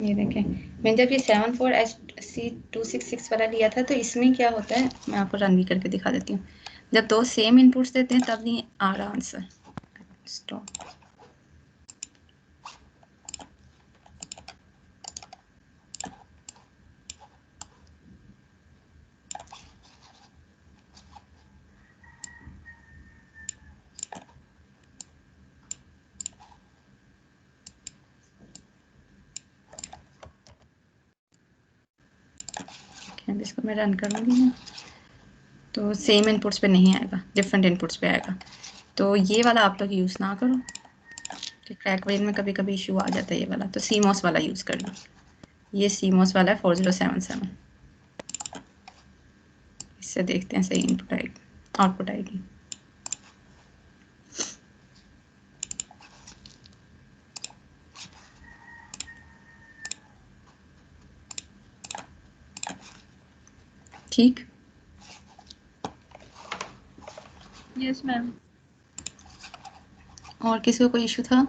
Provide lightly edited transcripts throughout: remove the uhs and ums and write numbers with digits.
ये देखें, मैंने जब ये 74HC266 वाला लिया था तो इसमें क्या होता है, मैं आपको रन भी करके दिखा देती हूँ। जब दो सेम इनपुट्स देते हैं तब नहीं आ रहा आंसर। स्टॉप। इसको मैं रन करूँगी ना तो सेम इनपुट्स पे नहीं आएगा, डिफरेंट इनपुट्स पे आएगा। तो ये वाला आप लोग यूज़ ना करो, क्रैक वेन में कभी कभी इशू आ जाता है ये वाला, तो CMOS वाला यूज़ कर लो। ये CMOS वाला है 4077। इससे देखते हैं सही इनपुट आएगी, आउटपुट आएगी। ठीक। Yes ma'am. और किसी को कोई इशू था?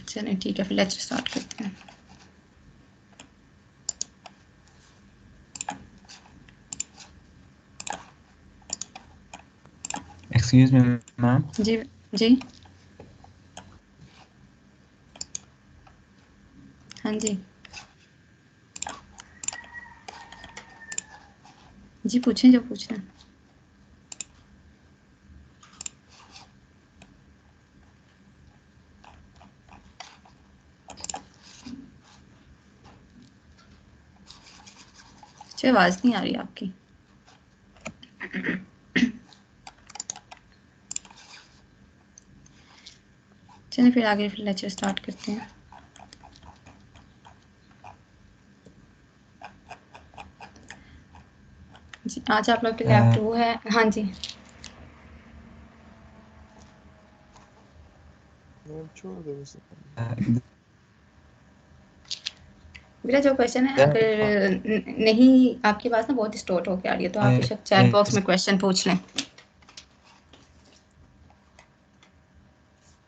चलिए ठीक है, फिर लेक्चर स्टार्ट करते हैं। Excuse me ma'am. जी जी, हाँ जी जी, पूछें जो पूछना है। अच्छा, आवाज़ नहीं आ रही आपकी। चलिए फिर आगे फिर लेक्चर स्टार्ट करते हैं। जी, आज आप लोग के लैब 2 है। हाँ जी, मेरा जो क्वेश्चन है, अगर नहीं आपकी आवाज़ ना बहुत डिस्टॉर्ट होकर आ रही है तो आप बेशक चैट बॉक्स में क्वेश्चन पूछ लें।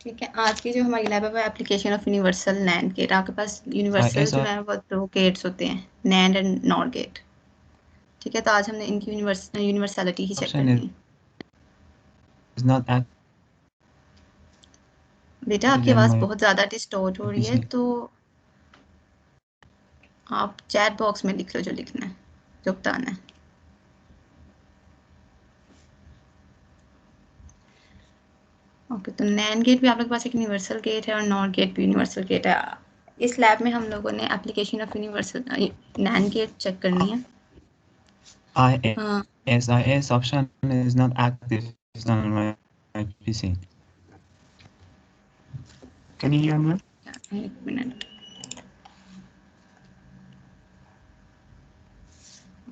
ठीक है, आज की जो हमारी लैब है वो application of universal NAND gate. आपके पास यूनिवर्सल जो है वो 2 गेट्स होते हैं, नैंड एंड नॉर गेट। ठीक है, तो आज हमने इनकी यूनिवर्सलिटी ही चेक करनी है। बेटा आपकी आवाज़ बहुत ज़्यादा डिस्टॉर्ट हो रही है, तो आप चैट बॉक्स में लिख लो जो लिखना है, जो बताना है। ओके, तो नैंड गेट भी आप लोग के पास एक यूनिवर्सल गेट है और नॉर गेट भी यूनिवर्सल गेट है। इस लैब में हम लोगों ने application of universal NAND gate check करनी है। ISIS option is not active on my PC. Can you hear me? एक मिनट,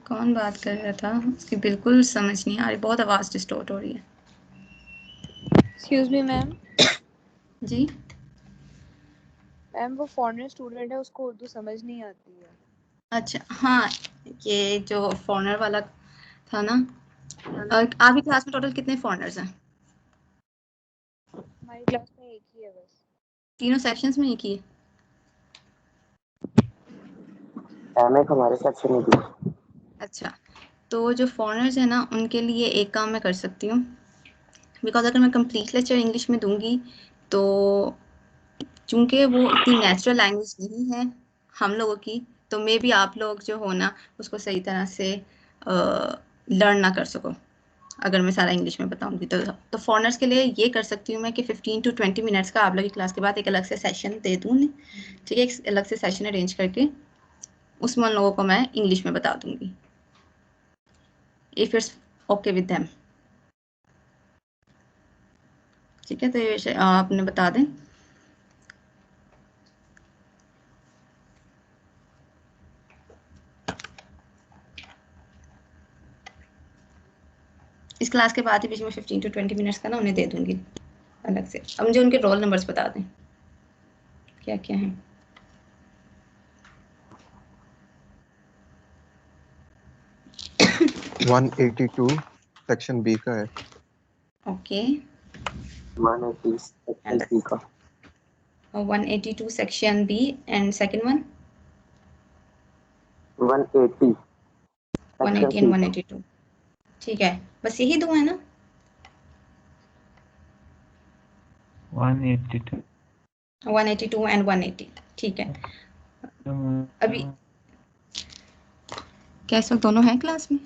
कौन बात कर रहा था? उसकी बिल्कुल समझ नहीं आ रही, बहुत आवाज़ डिस्टॉर्ट हो रही है। Excuse me ma'am. जी मैम वो फॉरेनर स्टूडेंट है, उसको उर्दू समझ नहीं आती है। अच्छा, हाँ, ये जो फॉरेनर वाला था ना, आपकी क्लास में टोटल कितने फॉरेनर्स हैं? हमारी क्लास में एक ही है बस। तीनों सेक्शंस में एक ही है? हमारे सेक्शन में भी। अच्छा, तो जो फॉरेनर्स हैं ना उनके लिए एक काम मैं कर सकती हूँ, बिकॉज अगर मैं कंप्लीट लेक्चर इंग्लिश में दूंगी तो चूंकि वो इतनी नेचुरल लैंग्वेज नहीं है हम लोगों की, तो मे बी आप लोग जो हो ना उसको सही तरह से लर्न ना कर सको अगर मैं सारा इंग्लिश में बताऊंगी। तो फॉरेनर्स के लिए ये कर सकती हूँ मैं कि 15 to 20 मिनट्स का आप लोग की क्लास के बाद एक अलग से सेशन दे दूँ, ठीक है, एक अलग से सेशन अरेंज करके उसमें उन लोगों को मैं इंग्लिश में बता दूंगी, if it's okay with them. ठीक है, तो ये आपने बता दें। इस क्लास के बाद ही बीच में 15 to 20 मिनट्स का ना उन्हें दे दूंगी अलग से। अब मुझे उनके रोल नंबर्स बता दें क्या क्या हैं। 182 सेक्शन बी का है। ओके, 180 and सेक्शन सी का 182 section B and second one 180 section 180 C and का 182. ठीक है, बस यही दो है ना? 182. 182 and 180. ठीक है, अभी क्या इस वक्त दोनों हैं क्लास में?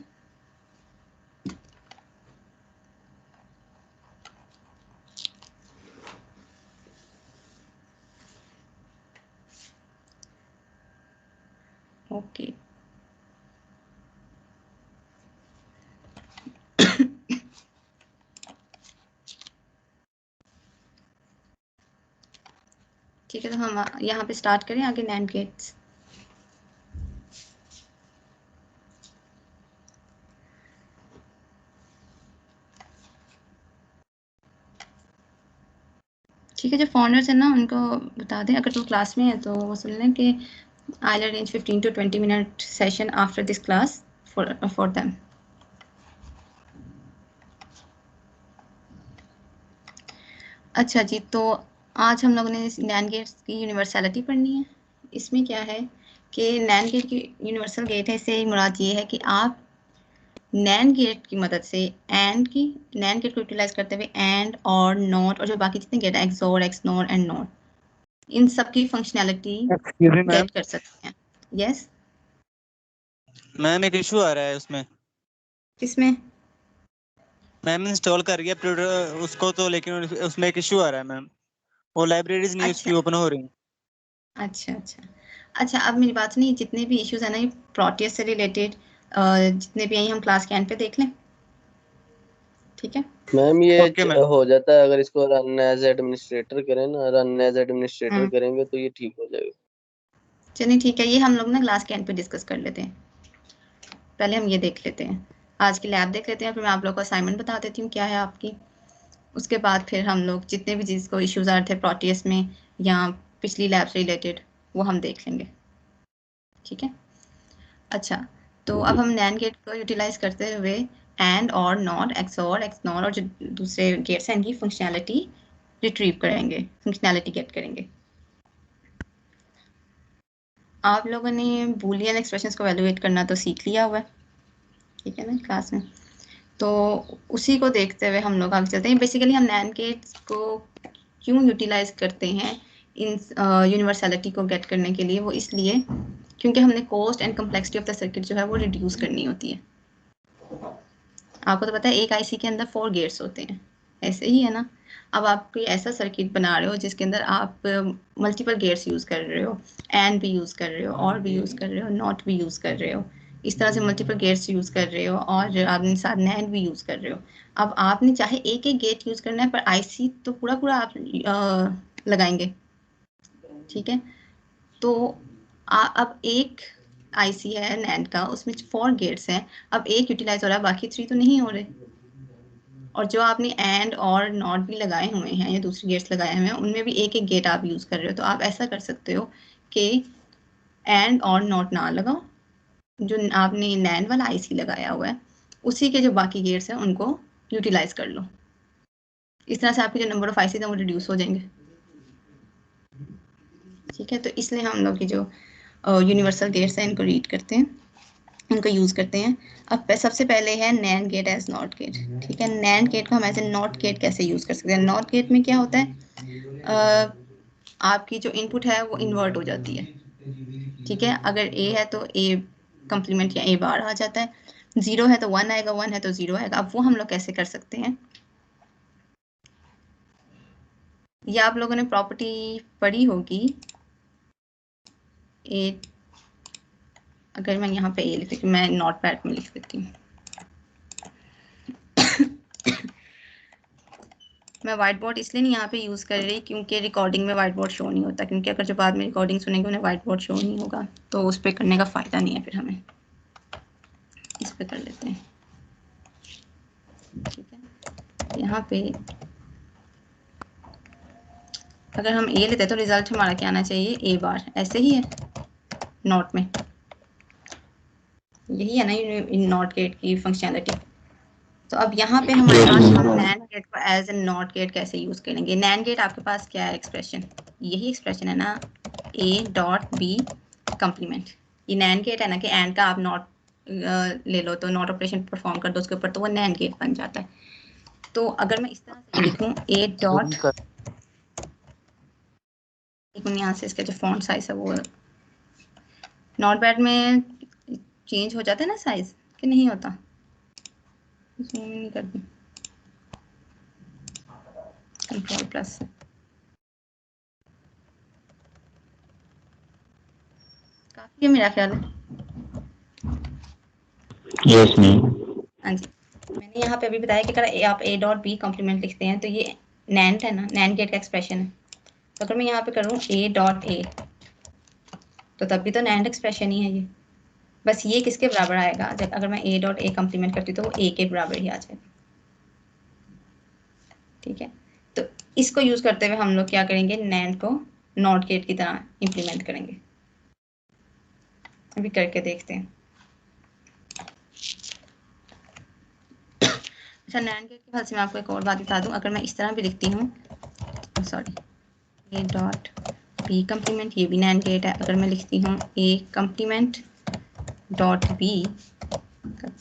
ओके ठीक है, तो हम यहाँ पे स्टार्ट करें आगे नैंड गेट्स. ठीक है, जो फाउंडर्स हैं ना उनको बता दें, अगर वो क्लास में है तो वो सुन लें कि I'll arrange 15 to 20 minute session after this class for them. अच्छा जी, तो आज हम लोगों ने नैंड गेट्स की यूनिवर्सलिटी पढ़नी है. इसमें क्या है कि नैंड गेट की यूनिवर्सल गेट है, इससे मुराद ये है कि आप नैंड गेट की मदद से नैंड गेट को यूटिलाइज करते हुए एंड और नॉट और जो बाकी जितने गेट है एक्सओर, एक्सनोर एंड नॉट, इन सब की functionality excuse me ma'am. Get कर सकते हैं. यस, मैम एक इशू आ रहा है उसमें. किसमें? मैम इंस्टॉल कर रही है उसको तो, लेकिन उसमें एक इशू आ रहा है मैम. वो लाइब्रेरीज नहीं उसकी अच्छा ओपन हो रही. अच्छा, अब मेरी बात सुनिए, जितने भी इश्यूज है ना ये प्रोटियस से रिलेटेड जितने भी हैं हम क्लास के एंड पे देख लें. ठीक है, मैम ये ओके मैम. हो जाता है अगर इसको रन एज एडमिनिस्ट्रेटर करें ना, रन एज एडमिनिस्ट्रेटर करेंगे तो ये ठीक हो जाएगा. चलिए ठीक है, ये हम लोग ना क्लास के एंड पे डिस्कस कर लेते हैं. पहले हम ये देख लेते हैं, आज की लैब देख लेते हैं, फिर मैं आप लोग को असाइनमेंट बता देती हूँ क्या है आपकी. उसके बाद फिर हम लोग जितने भी चीज़ को इश्यूज आ रहे थे प्रोटियस में या पिछली लैब से रिलेटेड वो हम देख लेंगे. ठीक है, अच्छा, तो अब हम नैंड गेट को यूटिलाइज करते हुए एंड और नॉट, एक्सओर, एक्सनॉर और जो दूसरे गेट्स हैं इनकी फंक्शनैलिटी रिट्रीव करेंगे, फंक्शनैलिटी गेट करेंगे. आप लोगों ने बूलियन एक्सप्रेशंस को वैल्यूएट करना तो सीख लिया हुआ है, ठीक है ना, क्लास में. तो उसी को देखते हुए हम लोग आगे चलते हैं. बेसिकली हम नैंड गेट्स को क्यों यूटिलाइज करते हैं इन यूनिवर्सलिटी को गेट करने के लिए, वो इसलिए क्योंकि हमने cost and complexity of the circuit जो है वो रिड्यूस करनी होती है. आपको तो पता है एक आईसी के अंदर 4 गेट्स होते हैं, ऐसे ही है ना. अब आप कोई ऐसा सर्किट बना रहे हो जिसके अंदर आप मल्टीपल गेट्स यूज़ कर रहे हो, एंड भी यूज़ कर रहे हो, और भी यूज़ कर रहे हो, नॉट भी यूज़ कर रहे हो, इस तरह से मल्टीपल गेट्स यूज़ कर रहे हो और आपने साथ नैंड भी यूज़ कर रहे हो. अब आपने चाहे एक एक गेट यूज़ करना है पर आईसी तो पूरा पूरा आप लगाएंगे. ठीक है, तो अब एक आईसी है नैंड का, उसमें 4 गेट्स हैं. अब एक यूटिलाइज हो रहा है, बाकी 3 तो नहीं हो रहे. और जो आपने एंड और नॉट भी लगाए हुए हैं या दूसरे गेट्स लगाए हुए हैं उनमें भी एक एक गेट आप यूज़ कर रहे हो. तो आप ऐसा कर सकते हो कि एंड और नॉट ना लगाओ, जो आपने नैंड वाला आईसी लगाया हुआ है उसी के जो बाकी गेट्स हैं उनको यूटिलाइज कर लो. इस तरह से आपके जो नंबर ऑफ आईसी हैं वो रिड्यूस हो जाएंगे. ठीक है, तो इसलिए हम लोग की जो यूनिवर्सल गेट्स हैं इनको रीड करते हैं, इनको यूज़ करते हैं. अब सबसे पहले है NAND gate as NOT gate. ठीक है, नैंड गेट को हम एज ए नॉट गेट कैसे यूज़ कर सकते हैं. नॉट गेट में क्या होता है, आपकी जो इनपुट है वो इन्वर्ट हो जाती है. ठीक है, अगर ए है तो ए कम्प्लीमेंट या ए बार आ जाता है, 0 है तो 1 आएगा, 1 है तो 0 आएगा. अब वो हम लोग कैसे कर सकते हैं, ये आप लोगों ने प्रॉपर्टी पढ़ी होगी. ए, अगर मैं यहाँ पे ए लिख देती हूँ, मैं नॉट पैड में लिख देती हूँ. मैं व्हाइट बोर्ड इसलिए नहीं यहाँ पे यूज़ कर रही क्योंकि रिकॉर्डिंग में व्हाइट बोर्ड शो नहीं होता, क्योंकि अगर जो बाद में रिकॉर्डिंग सुनेंगे उन्हें व्हाइट बोर्ड शो नहीं होगा तो उस पर करने का फ़ायदा नहीं है. फिर हमें इस पे कर लेते हैं. ठीक है, यहाँ पे अगर हम ए लेते हैं तो रिजल्ट हमारा क्या आना चाहिए, ए बार. ऐसे ही है नॉट में, यही है ना नॉट गेट की फंक्शनैलिटी. तो अब यहाँ पे हमारे पास हम नैंड गेट को एज ए नॉट गेट कैसे यूज करेंगे। नैंड गेट आपके पास क्या है एक्सप्रेशन, यही एक्सप्रेशन है ना, a डॉट बी कम्प्लीमेंट। ये नैंड गेट है ना कि एंड का आप नॉट ले लो तो नॉट ऑपरेशन परफॉर्म कर दो उसके ऊपर, तो वो नैंड गेट बन जाता है। तो अगर मैं इस तरह से लिखूं a डॉट, एक मिनट, यहाँ से इसका जो फॉन्ट साइज है वो नॉट बैड में चेंज हो जाता है ना साइज, कि नहीं होता, जूम नहीं करती, कंट्रोल प्लस। काफी है मेरा ख्याल है। Yes, ma'am. हाँ जी, मैंने यहाँ पे अभी बताया कि अगर आप a डॉट बी कॉम्प्लीमेंट लिखते हैं तो ये नैंड है ना, नैंड गेट का एक्सप्रेशन है। तो अगर मैं यहाँ पे करूँ a डॉट a, तो तब भी तो नैंड एक्सप्रेशन ही है ये, बस ये किसके बराबर आएगा, जब अगर मैं a डॉट a कॉम्प्लीमेंट करती हूँ तो वो a के बराबर ही आ जाएगा। ठीक है, तो इसको यूज करते हुए हम लोग क्या करेंगे, नैंड को नॉट गेट की तरह इम्प्लीमेंट करेंगे। अभी करके देखते हैं। अच्छा, नैंड गेट के बाद से मैं आपको एक और बात बता दूं, अगर मैं इस तरह भी लिखती हूँ, sorry, a dot b complement, ये भी नैंड गेट है। अगर मैं लिखती हूँ a complement dot b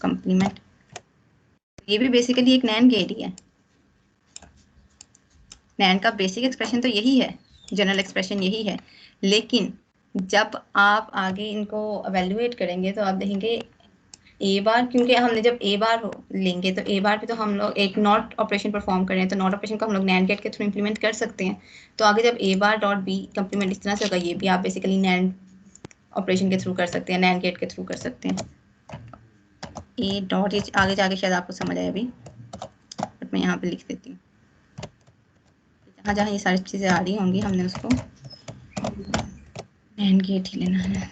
complement, ये भी बेसिकली एक नैंड गेट ही है। नैंड का बेसिक एक्सप्रेशन तो यही है, जनरल एक्सप्रेशन यही है, लेकिन जब आप आगे इनको एवेल्युएट करेंगे तो आप देखेंगे ए बार, क्योंकि हमने जब ए बार लेंगे तो ए बार पे तो हम लोग एक नॉट ऑपरेशन परफॉर्म कर रहे हैं, तो नॉट ऑपरेशन को हम लोग नैंड गेट के थ्रू इंप्लीमेंट कर सकते हैं। तो आगे जब ए बार डॉट बी कम्प्लीमेंट इस तरह से होगा, ये भी आप बेसिकली नैंड ऑपरेशन के थ्रू कर सकते हैं, नैंड गेट के थ्रू कर सकते हैं। ए डॉट, ये आगे जाके शायद आपको समझ आए अभी, बट मैं यहाँ पे लिख देती हूँ, जहाँ जहाँ ये सारी चीज़ें आ रही होंगी हमने उसको नैंड गेट ही लेना है।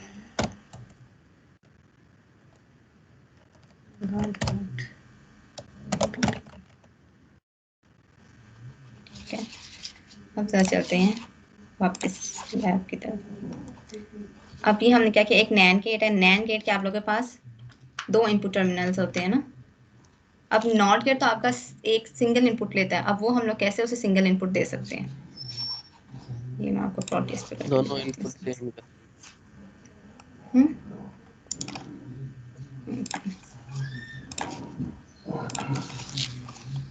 ठीक है, अब जरा चलते हैं वापस लैब की तरफ। अब ये हमने क्या किया, एक नैंड गेट है। नैंड गेट के आप लोगों के पास दो इनपुट टर्मिनल्स होते हैं ना। अब नॉट गेट तो आपका एक सिंगल इनपुट लेता है, अब वो हम लोग कैसे उसे सिंगल इनपुट दे सकते हैं, ये मैं आपको प्रोटेस्ट पे करके दोनों दिखाती इनपुट हूँ। सेम कर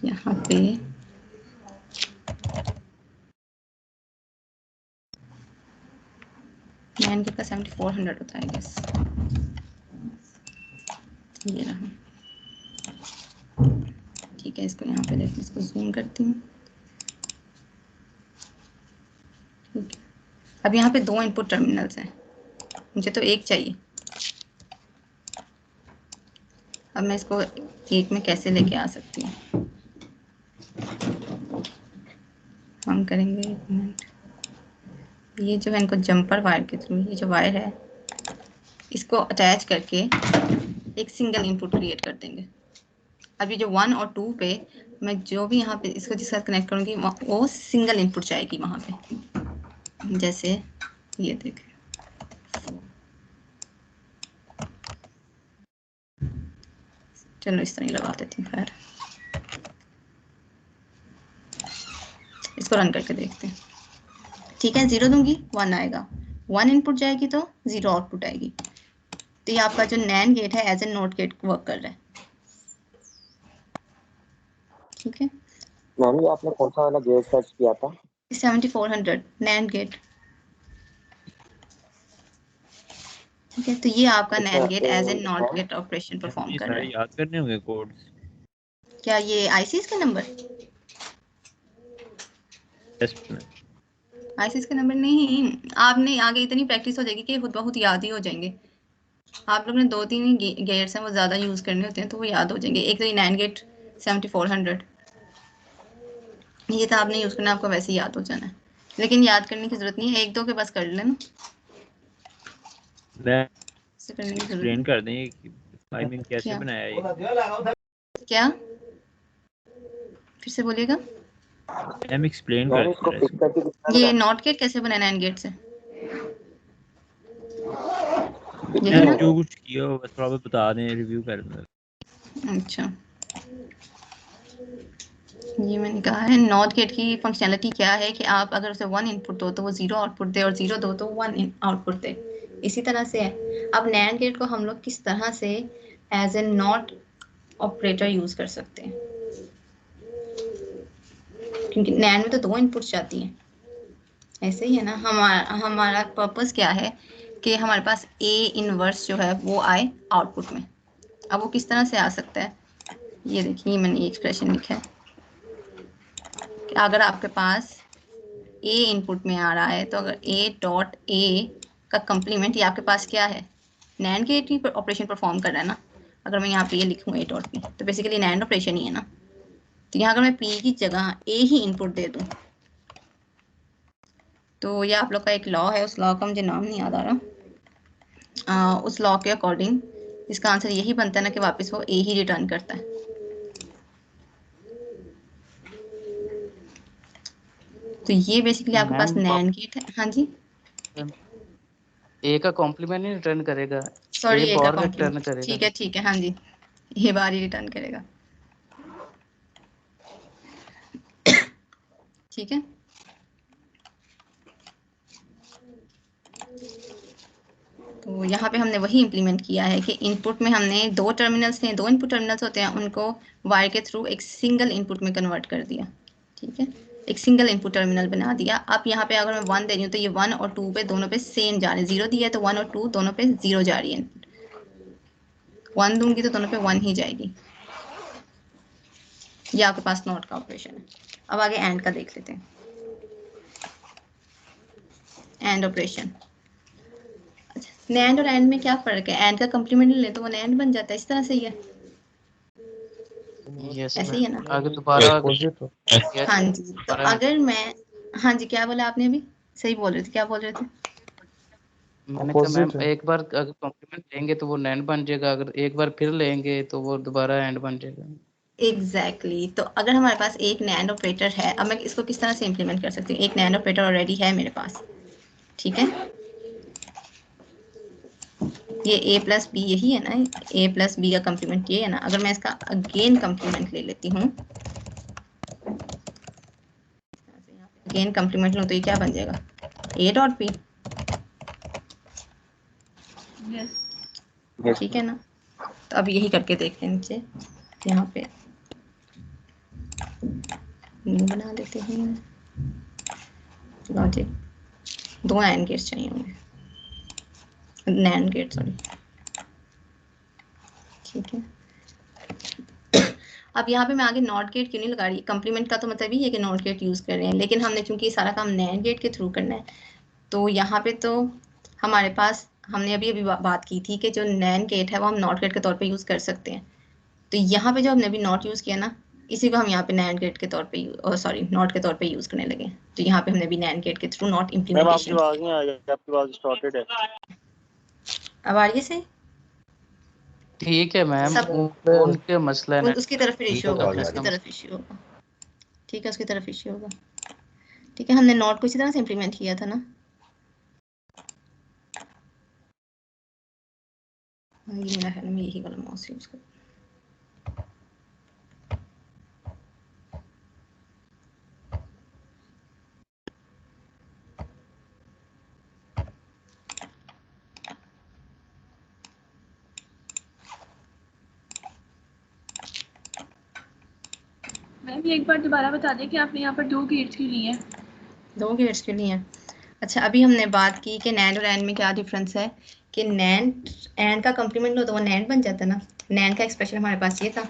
यहाँ पे नैंड गेट का 7400 होता है गैस, ये रहा। ठीक है, इसको यहाँ पे देखिए, इसको जूम करती हूँ। ठीक है, अब यहाँ पे दो इनपुट टर्मिनल्स हैं, मुझे तो एक चाहिए। अब मैं इसको एक में कैसे लेके आ सकती हूँ, हम करेंगे एक मिनट, ये जो है इनको जंपर वायर के थ्रू, ये जो वायर है इसको अटैच करके एक सिंगल इनपुट क्रिएट कर देंगे। अभी जो 1 और 2 पे मैं जो भी यहाँ पे इसको जिसके साथ कनेक्ट करूँगी वो सिंगल इनपुट जाएगी वहाँ पे, जैसे ये देखें, चलो इस तरह ही लगा देती हूँ। खैर, इसको रन करके देखते हैं। ठीक है, 0 दूंगी 1 आएगा, 1 इनपुट जाएगी तो 0 आउटपुट आएगी। तो ये आपका जो नैंड गेट है as a NOT gate work कर रहा है। ठीक है, मैम ये आपने कौन सा वाला गेट सर्च किया था? 7400 नैंड गेट। ठीक है, तो ये आपका NAND gate as a NOT gate operation perform कर रहा है। याद करने होंगे कोड्स। क्या ये आईसीस के नंबर? आईसीस के नंबर नहीं, आपने आगे इतनी प्रैक्टिस हो जाएगी कि खुद बहुत याद ही हो जाएंगे। आप लोग ने 2-3 गेट्स हैं वो ज़्यादा यूज़ करने होते हैं तो वो याद हो जाएंगे। एक तो ये नैंड गेट 7400, ये तो आपने यूज़ करना, आपको वैसे ही याद हो जाना है, लेकिन याद करने की ज़रूरत नहीं है, 1-2 के पास कर लेना, इससे करने की ज़रूरत एक्सप्लेन नहीं। कर दें कि टाइमिंग कैसे क्या बनाया ये। क्या फिर से बोलिएगा। मैम एक्सप्लेन मैम कर इसको दें। पिक करके कितना ये लगाना? नॉट गेट कैसे बना नैंड गेट से, पिक यही मैम ना? जो कुछ किया हो बस थोड़ा बहुत बता दें, रिव्यू कर दें। अच्छा, ये मैंने कहा है नॉट गेट की फंक्शनैलिटी क्या है कि आप अगर उसे 1 इनपुट दो तो वो 0 आउटपुट दे और 0 दो तो 1 आउटपुट दे। इसी तरह से है। अब नैंड गेट को हम लोग किस तरह से as a NOT operator use कर सकते हैं, क्योंकि नैंड में तो 2 इनपुट्स जाती हैं। ऐसे ही है ना, हमारा पर्पस क्या है कि हमारे पास ए इनवर्स जो है वो आए आउटपुट में। अब वो किस तरह से आ सकता है, ये देखिए मैंने ये एक्सप्रेशन लिखा है कि अगर आपके पास ए इनपुट में आ रहा है तो अगर ए डॉट ए का कंप्लीमेंट ये आपके पास क्या है, नैंड गेट ही ऑपरेशन परफॉर्म कर रहा है ना। अगर मैं यहाँ पे ये लिखूँ ए डॉट पी तो बेसिकली नैंड ऑपरेशन ही है ना। तो यहाँ अगर मैं पी की जगह ए ही इनपुट दे दूँ तो ये आप लोग का एक लॉ है, उस लॉ का मुझे नाम नहीं याद आ रहा। उस लॉ के अकॉर्डिंग इसका आंसर यही बनता है ना कि वापस वो ए ही रिटर्न करता है। तो ये बेसिकली आपके पास मैम नैंड गेट है। हाँ जी, ए का कॉम्प्लीमेंट ही रिटर्न करेगा, सॉरी ए ए का बार रिटर्न कॉम्प्लीमेंट, करेगा। ठीक है, हाँ जी, ये बार ही रिटर्न करेगा। ठीक है, तो यहाँ पे हमने वही इम्प्लीमेंट किया है कि इनपुट में हमने 2 टर्मिनल्स थे, 2 इनपुट टर्मिनल्स होते हैं, उनको वायर के थ्रू एक सिंगल इनपुट में कन्वर्ट कर दिया। ठीक है, एक सिंगल इनपुट टर्मिनल बना दिया। अब यहाँ पे अगर मैं 1 दे रही हूँ तो ये 1 और 2 पे दोनों पे सेम जा रहे हैं। 0 दिया है तो 1 और 2 दोनों पे 0 जा रही है इनपुट। 1 दूंगी तो दोनों पे 1 ही जाएगी। ये आपके पास नॉट का ऑपरेशन है। अब आगे एंड का देख लेते हैं। एंड ऑपरेशन, नैंड और एंड में क्या फर्क है, एंड का कम्प्लीमेंट ले तो वो नैंड बन जाता है, इस तरह से ही है। यस ऐसे ही है ना। आगे दोबारा हाँ जी, तो अगर मैं, हाँ जी क्या बोला आपने अभी, सही बोल रहे थे, क्या बोल रहे थे? मैंने कहा मैम एक बार अगर कॉम्प्लीमेंट लेंगे तो वो नैंड बन जाएगा, अगर एक बार फिर लेंगे तो वो दोबारा एंड बन जाएगा। एग्जैक्टली तो अगर हमारे पास एक नैंड ऑपरेटर है, अब मैं इसको किस तरह से इम्प्लीमेंट कर सकती हूँ, एक नैंड ऑपरेटर ऑलरेडी है मेरे पास। ठीक है, ये a प्लस बी यही है ना, a प्लस बी का कम्प्लीमेंट ये है ना। अगर मैं इसका अगेन कम्प्लीमेंट ले लेती हूँ, अगेन कम्प्लीमेंट लूँ तो ये क्या बन जाएगा, a डॉट बी। ठीक है ना, तो अब यही करके देखते हैं नीचे यहाँ पे बना देते हैं लॉजिक। 2 एंड गेट्स चाहिए होंगे, नैंड गेट सॉरी। ठीक है, अब यहाँ पे मैं आगे नॉट गेट क्यों नहीं लगा रही, कम्प्लीमेंट का तो मतलब ही है कि नॉट गेट यूज़ कर रहे हैं, लेकिन हमने चूंकि ये सारा काम नैंड गेट के थ्रू करना है तो यहाँ पे तो हमारे पास, हमने अभी अभी बात की थी कि जो नैंड गेट है वो हम नॉट गेट के तौर पे यूज़ कर सकते हैं। तो यहाँ पे जो हमने अभी नॉट यूज़ किया ना, इसी को हम यहाँ पे नैंड गेट के तौर पे सॉरी नॉट के तौर पे यूज़ करने लगे। तो यहाँ पे हमने अभी नैंड गेट के थ्रू नॉट इम्प्लीमेंटेशन। आपकी आवाज़ नहीं आ रही, आपकी आवाज़ डिस्टॉर्टेड है। अब आ रही है सही? ठीक है मैम, सब उनके मसला है ना, उसकी तरफ फिर इशू होगा, उसकी तरफ इशू होगा। ठीक है, उसकी तरफ इशू होगा। ठीक है, हमने नॉट को इसी तरह से इम्प्लीमेंट किया था ना। ये मेरा है, मैं यही वाला माउस यूज कर। मैम ये एक बार दोबारा बता दें कि आपने यहाँ पर 2 गेट्स क्यों लिए हैं? 2 गेट्स क्यों लिए हैं? अच्छा, अभी हमने बात की कि नैंड और एंड में क्या डिफरेंस है, कि नैंड एंड का कम्प्लीमेंट लो तो वो नैंड बन जाता है ना। नैंड का एक्सप्रेशन हमारे पास ये था।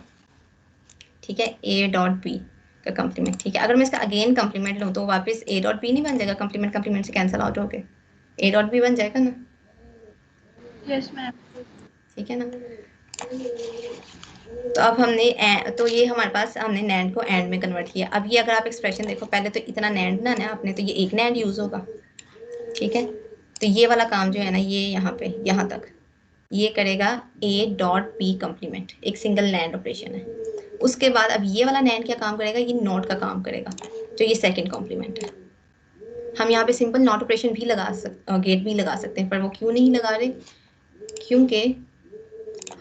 ठीक है, ए डॉट बी का कम्प्लीमेंट। ठीक है, अगर मैं इसका अगेन कम्प्लीमेंट लूँ तो वापस ए डॉट बी नहीं बन जाएगा, कम्प्लीमेंट कम्प्लीमेंट से कैंसिल आउट हो गए, ए डॉट बी बन जाएगा ना। Yes ma'am. ठीक है ना, तो अब हमने तो ये हमारे पास हमने नैंड को एंड में कन्वर्ट किया। अब ये अगर आप एक्सप्रेशन देखो, पहले तो इतना नैंड बनाना है आपने, तो ये एक नैंड यूज होगा। ठीक है, तो ये वाला काम जो है ना, ये यहाँ पे यहाँ तक ये करेगा ए डॉट बी कम्प्लीमेंट, एक सिंगल नैंड ऑपरेशन है। उसके बाद अब ये वाला नैंड क्या काम करेगा, ये नॉट का काम करेगा, जो ये सेकंड कॉम्प्लीमेंट है। हम यहाँ पे सिंपल नॉट ऑपरेशन भी लगा सकते, गेट भी लगा सकते हैं, पर वो क्यों नहीं लगा रहे, क्योंकि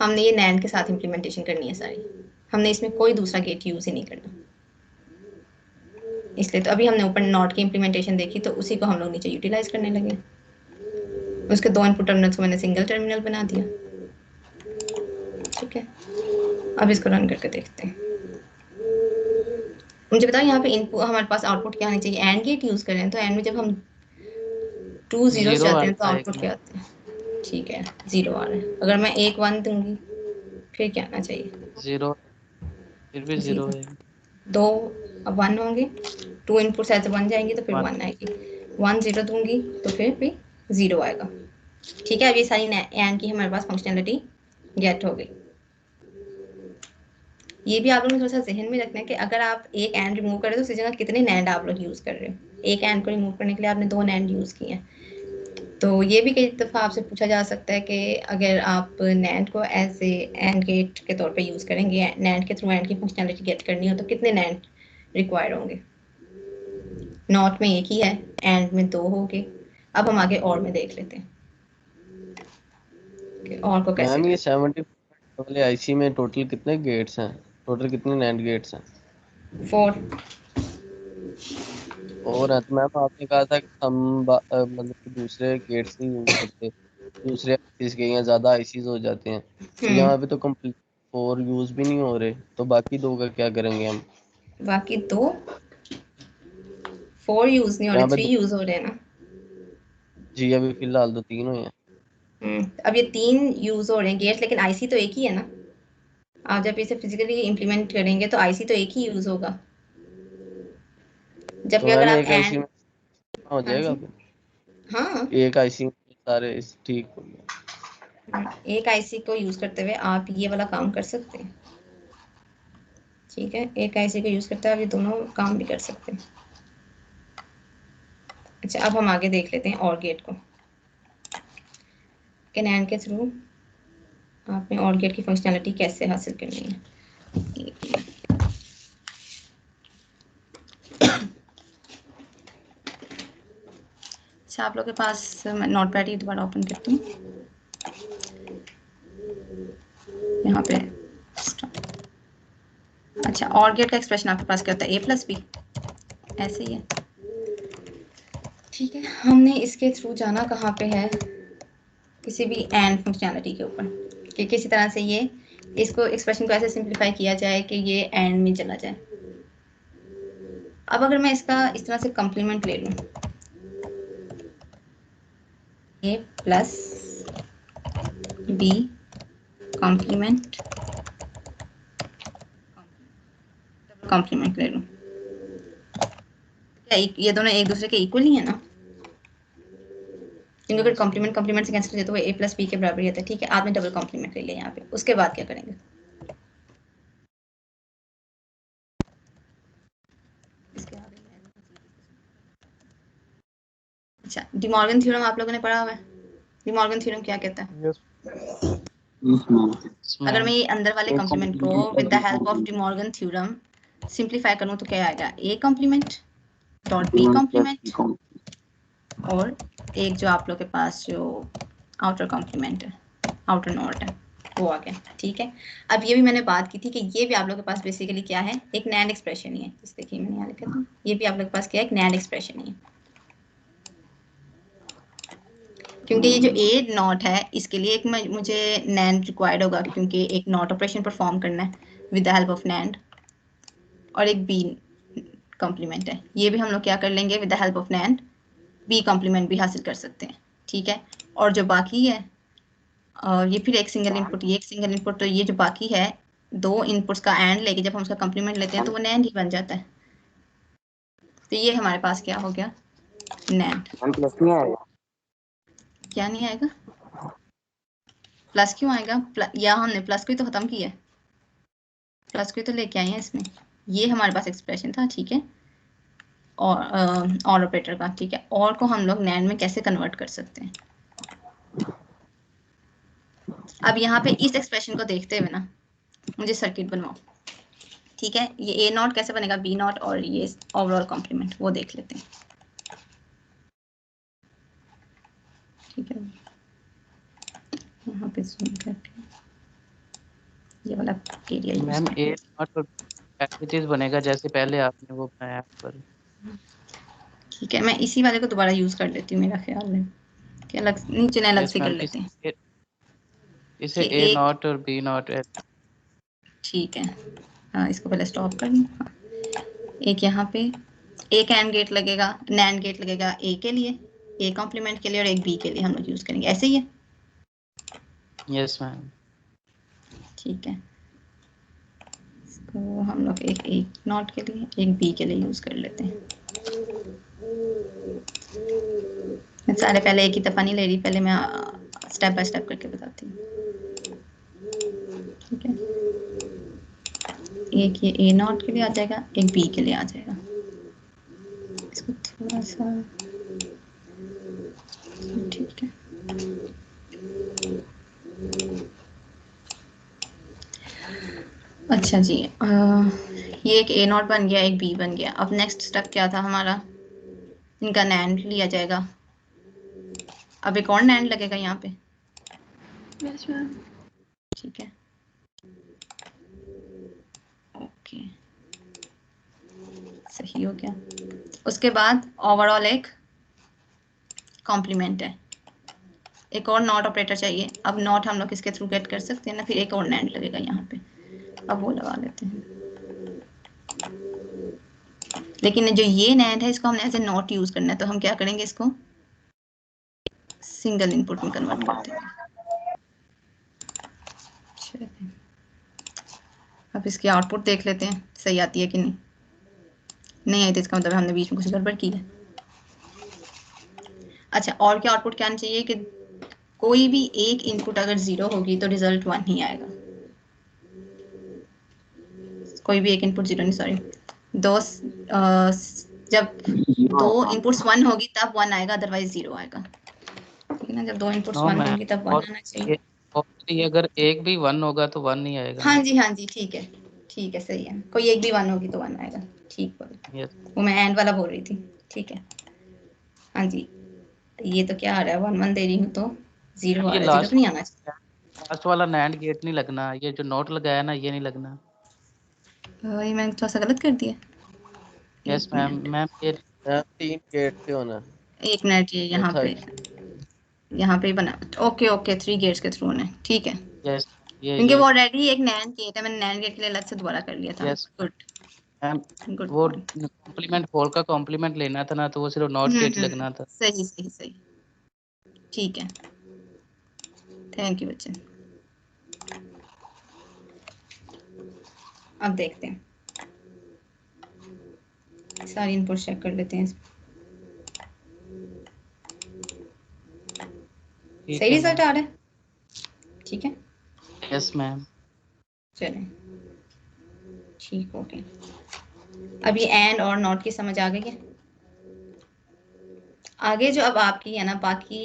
हमने ये नैंड के साथ इम्प्लीमेंटेशन करनी है सारी, हमने इसमें कोई दूसरा गेट यूज ही नहीं करना। इसलिए तो अभी हमने ऊपर नॉट की इम्प्लीमेंटेशन देखी तो उसी को हम लोग नीचे यूटिलाइज करने लगे। उसके 2 इनपुट टर्मिनल्स को मैंने सिंगल टर्मिनल बना दिया। ठीक है, अब इसको रन करके देखते हैं। मुझे बताओ यहाँ पे इनपुट हमारे पास आउटपुट क्या आनी चाहिए? एंड गेट यूज कर रहे हैं तो एंड में जब हम 2 जीरोस जाते हैं तो आउटपुट क्या आते हैं? ठीक है, 0 आ रहा है। अगर मैं 1 1 दूंगी फिर क्या आना चाहिए? 0, फिर भी 0 है। 2 अब 1 होंगे, 2 इनपुट्स ऐसे बन जाएंगी तो फिर 1 आएगी। 1 0 दूंगी तो फिर भी 0 आएगा। ठीक है, अब ये सारी एंड की हमारे पास फंक्शनैलिटी गेट हो गई। ये भी आप लोगों ने थोड़ा सा जहन में रखना है कि अगर आप एक एंड रिमूव करें तो उसी जगह कितने नैंड आप लोग यूज़ कर रहे हो। एक एंड को रिमूव करने के लिए आपने 2 नैंड यूज़ किए हैं। तो ये भी कई दफ़ा आपसे पूछा जा सकता है कि अगर आप नैंड को एज ए एंड गेट के तौर पे यूज़ करेंगे, नैंड के थ्रू एंड की फंक्शनैलिटी गेट करनी हो तो कितने नैंड रिक्वायर्ड होंगे? नॉट में 1 ही है, एंड में 2 होंगे। अब हम आगे और में देख लेते हैं कि और को कैसे मैम ये 70 वाले आईसी में टोटल कितने गेट्स हैं? टोटल कितने नैंड गेट्स हैं? 4। और है तो मैम आपने कहा था कि हम मतलब कि दूसरे गेट्स नहीं यूज करते, दूसरे आईसीज के यहाँ ज्यादा आईसीज हो जाते हैं, तो यहाँ पे तो कंप्लीट 4 यूज भी नहीं हो रहे, तो बाकी 2 का क्या करेंगे हम? बाकी 2 4 यूज़ नहीं हो रहे, यहाँ पे 3 यूज़ हो रहे हैं ना। जी अभी फिलहाल तो 3 हुए हैं। अब ये 3 यूज़ हो रहे हैं गेट्स, लेकिन आईसी तो एक ही है ना। आप जब इसे फिजिकली इम्प्लीमेंट करेंगे तो आईसी तो एक ही यूज़ होगा। तो जबकि अगर मैम आप एक आईसी एंड में हो हाँ जाएगा जी, फिर? हाँ, एक आईसी में सारे ठीक हो गया। एक आईसी को यूज़ करते हुए आप ये वाला काम कर सकते हैं। ठीक है, एक आईसी को यूज़ करते हुए आप ये दोनों काम भी कर सकते हैं। अच्छा, अब हम आगे देख लेते हैं और गेट को कि नैंड के थ्रू आपने और गेट की फंक्शनैलिटी कैसे हासिल करनी है। अच्छा, आप लोग के पास मैं नोट पैड ही दोबारा ओपन करती हूँ। यहाँ पे अच्छा, और गेट का एक्सप्रेशन आपके पास क्या होता है? a+b, ऐसे ही है। ठीक है, हमने इसके थ्रू जाना कहाँ पे है? किसी भी एंड फंक्शनैलिटी के ऊपर कि किसी तरह से ये इसको एक्सप्रेशन को ऐसे सिंप्लीफाई किया जाए कि ये एंड में चला जाए। अब अगर मैं इसका इस तरह से कॉम्प्लीमेंट ले लूँ, a plus b complement complement ले लूँ, क्या ये दोनों एक दूसरे के इक्वल ही है ना? क्योंकि अगर कॉम्प्लीमेंट कॉम्प्लीमेंट से कैंसिल हो जाए तो वो a+b के बराबर ही होता है। ठीक है, आपने डबल कॉम्प्लीमेंट ले लिया यहाँ पे, उसके बाद क्या करेंगे? अच्छा, डिमॉर्गन थ्योरम आप लोगों ने पढ़ा हुआ है। डिमॉर्गन थ्योरम क्या कहता है? अगर मैं ये अंदर वाले कॉम्प्लीमेंट को with the help of De Morgan theorem simplify करूँ तो क्या आएगा? a complement dot b complement और एक जो आप लोग के पास जो आउटर कॉम्प्लीमेंट है, आउटर नॉट है, वो आ गया। ठीक है, अब ये भी मैंने बात की थी कि ये भी आप लोग के पास बेसिकली क्या है? एक नैंड एक्सप्रेशन ही है। इस देखिए मैंने यहाँ लिखा था, ये भी आप लोग के पास क्या है? एक नैंड एक्सप्रेशन ही है। क्योंकि ये जो ए नॉट है इसके लिए एक मुझे नैंड रिक्वायर्ड होगा, क्योंकि एक नॉट ऑपरेशन परफॉर्म करना है with the help of NAND, और एक बी कॉम्प्लीमेंट है, ये भी हम लोग क्या कर लेंगे? With the help of NAND B complement भी हासिल कर सकते हैं। ठीक है, और जो बाकी है ये फिर एक सिंगल इनपुट, ये एक सिंगल इनपुट, तो ये जो बाकी है 2 इनपुट्स का एंड लेके जब हम उसका कॉम्प्लीमेंट लेते हैं तो वो नैंड ही बन जाता है। तो ये हमारे पास क्या हो गया? नैंड। प्लस नहीं आएगा? क्या नहीं आएगा? प्लस क्यों आएगा? या हमने प्लस को ही तो खत्म किया है, प्लस को ही तो लेके आए हैं इसमें। ये हमारे पास एक्सप्रेशन था। ठीक है, और ऑपरेटर का। ठीक है, और को हम लोग नैंड में कैसे कन्वर्ट कर सकते हैं? अब यहाँ पे इस एक्सप्रेशन को देखते हुए ना मुझे सर्किट बनवाओ। ठीक है, ये ए नॉट कैसे बनेगा, बी नॉट और ये ओवरऑल कॉम्प्लीमेंट, वो देख लेते हैं। ठीक है, यहाँ पे zoom करके ये वाला एरिया यूज मैम करते ए नॉट ऐसी चीज बनेगा जैसे पहले आपने वो बनाया पर ठीक है, मैं इसी वाले को दोबारा यूज कर लेती हूँ, मेरा ख्याल है कि अलग नीचे अलग यस से कर मैम, लेते हैं इसे कि ए एक, नॉट और बी नॉट। ठीक है। हाँ, इसको पहले स्टॉप कर लूँ। हाँ, एक यहाँ पे एक एंड गेट लगेगा, नैंड गेट लगेगा ए के लिए, ए कॉम्प्लीमेंट के लिए, और एक बी के लिए हम लोग यूज करेंगे, ऐसे ही है। Yes ma'am. ठीक है, तो हम लोग एक नॉट के लिए, एक बी के लिए यूज कर लेते हैं। मैं सारे पहले एक ही दफा नहीं ले रही, पहले मैं स्टेप बाय स्टेप करके बताती हूँ। ठीक है, एक ये ए नॉट के लिए आ जाएगा, एक बी के लिए आ जाएगा। इसको थोड़ा सा, ठीक है, अच्छा जी। ये एक ए नॉट बन गया, एक बी बन गया। अब नेक्स्ट स्टेप क्या था हमारा, इनका नैंड लिया जाएगा। अब एक और नैंड लगेगा यहाँ पे। Yes ma'am. ठीक है, ओके, सही हो गया। उसके बाद ओवरऑल एक कॉम्प्लीमेंट है, एक और नॉट ऑपरेटर चाहिए। अब नॉट हम लोग इसके थ्रू गेट कर सकते हैं ना, फिर एक और नैंड लगेगा यहाँ पे, अब वो लगा लेते हैं। लेकिन जो ये नैंड है इसको हमने एज ए नॉट यूज करना है, तो हम क्या करेंगे, इसको सिंगल इनपुट में कन्वर्ट कर देंगे। चलिए, अब इसकी आउटपुट देख लेते हैं सही आती है कि नहीं। नहीं आई तो इसका मतलब हमने बीच में कुछ गड़बड़ की है। अच्छा, और क्या आउटपुट क्या आना चाहिए कि कोई भी एक इनपुट अगर 0 होगी तो रिजल्ट 1 ही आएगा। कोई भी एक इनपुट 0 नहीं, सॉरी, जब दो इनपुट्स 1 होगी तब 1 आएगा, अदरवाइज 0 आएगा। ठीक है ना, जब दो इनपुट्स नो 1 मैम, होंगी तब 1 आना चाहिए। और ये अगर एक भी 1 होगा तो 1 नहीं आएगा। हाँ जी, हाँ जी, ठीक है, ठीक है, सही है। कोई एक भी 1 होगी तो 1 आएगा, ठीक बोले। यस। वो मैं एंड वाला बोल रही थी। ठीक है, हाँ जी। ये तो क्या आ रहा है, 1 1 दे रही हूँ तो 0 आ ये रहा है, 0 तो नहीं आना चाहिए। लास्ट वाला नैंड गेट नहीं लगना, ये जो नोट लगाया ना ये नहीं लगना। ये मैंने थोड़ा सा गलत कर दिया। यस एक मैम। मिनट, मैम ये 3 गेट से होना, एक मिनट, ये यहाँ चौथा पे, यहाँ पे ही बना। ओके ओके, 3 गेट्स के थ्रू होना है, ठीक है, यस क्योंकि ये वो ऑलरेडी एक नैंड गेट है, मैंने नैंड गेट के लिए अलग से दोबारा कर लिया था। Yes good, ma'am. गुड वो पॉइंट। कॉम्प्लीमेंट होल का कॉम्प्लीमेंट लेना था ना, तो वो सिर्फ नॉट गेट लगना था। सही सही सही, ठीक है, थैंक यू बच्चे। अब देखते हैं, सारी इनपुट चेक कर लेते हैं। ठीक सही है रिजल्ट मैम। आ रहा है, ठीक है, यस मैम। चलें, ठीक हो गया। अब ये एंड और नॉट की समझ आ गई है। आगे जो अब आपकी है ना, बाकी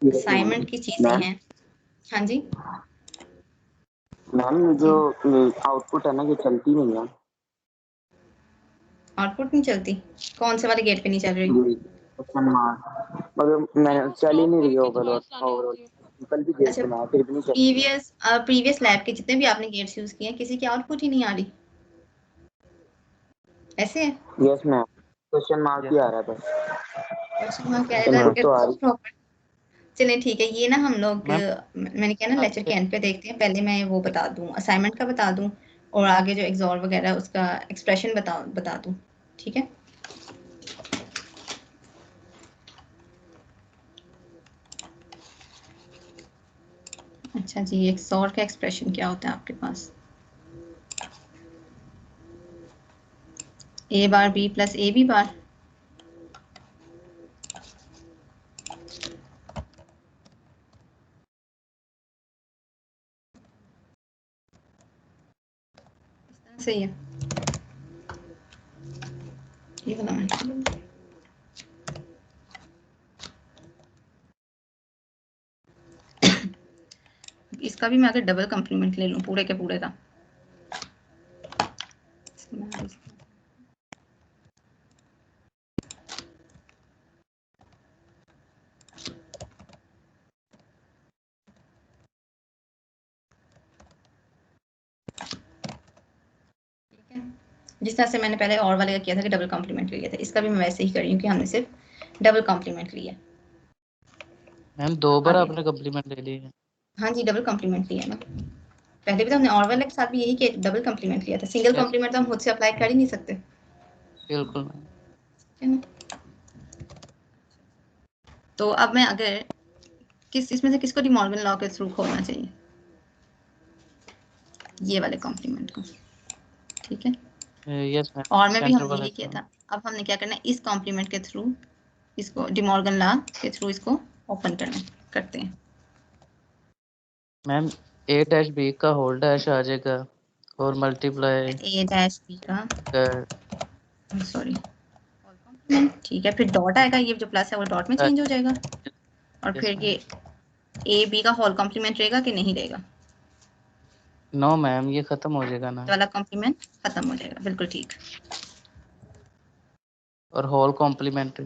असाइनमेंट की चीजें मैम, हैं। हाँ जी, मैम जो आउटपुट है ना ये चलती नहीं है। आउटपुट नहीं चलती, कौन से वाले गेट पे नहीं चल रही? ये क्वेश्चन मार्क मतलब मैं चल ही नहीं रही ओवरऑल ओवरऑल कल भी गेट अच्छा, बनाया फिर भी नहीं चल। प्रीवियस लैब के जितने भी आपने गेट्स यूज किए हैं, किसी की आउटपुट ही नहीं आ रही, ऐसे है? यस मैम, क्वेश्चन मार्क ही यस आ रहा है बस। क्वेश्चन मार्क क्या क्वेश्चन मार्क तो आ रही। है? चलिए ठीक है, ये ना हम लोग मैम। मैंने क्या ना लेक्चर के एंड पे देखते हैं। पहले मैं वो बता दूं, असाइनमेंट का बता दूं, और आगे जो एग्जॉर वगैरह है उसका एक्सप्रेशन बता दूं, ठीक है? अच्छा जी, एक्सॉर का एक्सप्रेशन क्या होता है आपके पास? A bar B plus A B bar, सही है, ये वाला मैं इसका भी मैं अगर डबल कम्प्लीमेंट ले लूं पूरे के पूरे का, जिस तरह से मैंने पहले और वाले का किया था कि डबल कॉम्प्लीमेंट लिया था, इसका भी मैं वैसे ही कर रही हूँ कि हमने सिर्फ डबल कॉम्प्लीमेंट लिया। मैम 2 बार आगे। आपने कम्प्लीमेंट ले ली है। हाँ जी, डबल कॉम्प्लीमेंट लिया ना, पहले भी तो हमने और वाले के साथ भी यही किया, डबल कॉम्प्लीमेंट लिया था। सिंगल Yes, कॉम्प्लीमेंट तो हम खुद से अप्लाई कर ही नहीं सकते, बिल्कुल मैम। है ना। तो अब मैं अगर इसमें से किसको डिमॉर्गन लॉ के थ्रू खोलना चाहिए, ये वाले कॉम्प्लीमेंट को, ठीक है। यस मैम, और में भी सेंटर हमने वाले यही किया को। था। अब हमने क्या करना है, इस कॉम्प्लीमेंट के थ्रू इसको डिमॉर्गन लॉ के थ्रू इसको ओपन करते हैं। मैम a डैश b का होल डैश आ जाएगा और मल्टीप्लाई ए डैश बी का, सॉरी, ठीक है, फिर डॉट आएगा, ये जो प्लस है वो डॉट में चेंज हो जाएगा, और फिर ये ए बी का होल कॉम्प्लीमेंट रहेगा कि नहीं रहेगा, नो मैम ये खत्म हो जाएगा ना, वाला कॉम्प्लीमेंट खत्म हो जाएगा, बिल्कुल ठीक। और होल कॉम्प्लीमेंट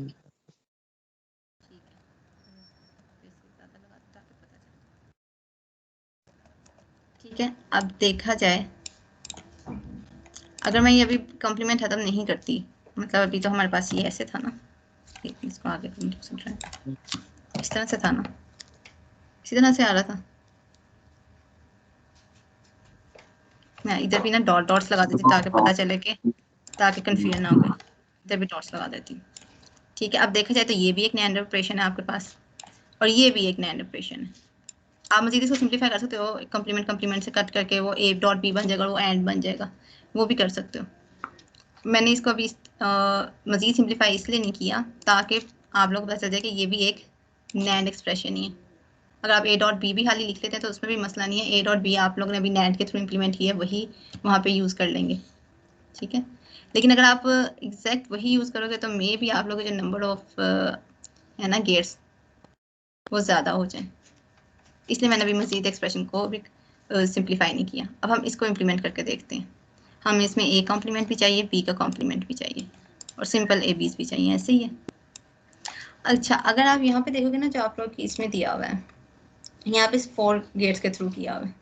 ठीक है। अब देखा जाए, अगर मैं ये अभी कॉम्प्लीमेंट खत्म नहीं करती, मतलब अभी तो हमारे पास ये ऐसे था ना, इसको आगे इस तरह से था ना, इसी तरह से आ रहा था, मैं इधर भी ना डॉट्स लगा देती ताकि पता चले कि, ताकि कंफ्यूजन ना हो, इधर भी डॉट्स लगा देती हूँ, ठीक है। अब देखा जाए तो ये भी एक नैंड ऑपरेशन है आपके पास, और ये भी एक नैंड ऑपरेशन है। आप मजीद इसको सिंप्लीफाई कर सकते हो, कॉम्प्लीमेंट से कट करके वो ए डॉट बी बन जाएगा, वो एंड बन जाएगा, वो भी कर सकते हो। मैंने इसको अभी मजीद सिंप्लीफाई इसलिए नहीं किया ताकि आप लोगों को पता चल जाए कि ये भी एक नैंड एक्सप्रेशन ही है। अगर आप ए डॉट बी भी खाली लिख लेते हैं तो उसमें भी मसला नहीं है, ए डॉट बी आप लोगों ने अभी नैंड के थ्रू इम्प्लीमेंट किया है, वही वहाँ पे यूज़ कर लेंगे, ठीक है। लेकिन अगर आप एग्जैक्ट वही यूज़ करोगे तो मे भी आप लोगों के जो नंबर ऑफ है ना गेट्स वो ज़्यादा हो जाए, इसलिए मैंने अभी मजीद एक्सप्रेशन को भी सिंप्लीफाई नहीं किया। अब हम इसको इम्प्लीमेंट करके देखते हैं। हमें इसमें ए कॉम्प्लीमेंट भी चाहिए, बी का कॉम्प्लीमेंट भी चाहिए, और सिंपल ए बीज भी चाहिए, ऐसे ही है। अच्छा, अगर आप यहाँ पे देखोगे ना, जो आप लोग इसमें दिया हुआ है, यहाँ पे 4 गेट्स के थ्रू किया हुआ है,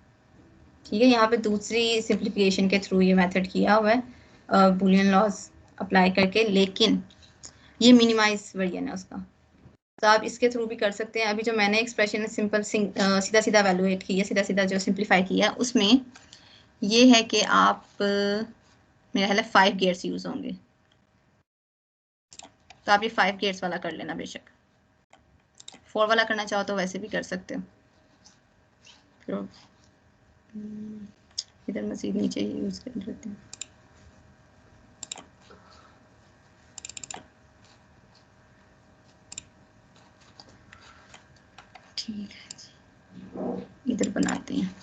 ठीक है। यहाँ पे दूसरी सिंप्लीफिकेशन के थ्रू ये मेथड किया हुआ है बुलियन लॉज अप्लाई करके, लेकिन ये मिनिमाइज वर्जन है उसका, तो आप इसके थ्रू भी कर सकते हैं। अभी जो मैंने एक्सप्रेशन सिंपल सीधा सीधा वैल्यूएट किया, सीधा सीधा जो सिंप्लीफाई किया, उसमें ये है कि आप मेरा ख्याल है 5 गेट्स यूज़ होंगे, तो आप ये 5 गेट्स वाला कर लेना, बेशक 4 वाला करना चाहो तो वैसे भी कर सकते हो। फिर इधर मजीद नीचे यूज़ कर लेते हैं, ठीक है, इधर बनाते हैं,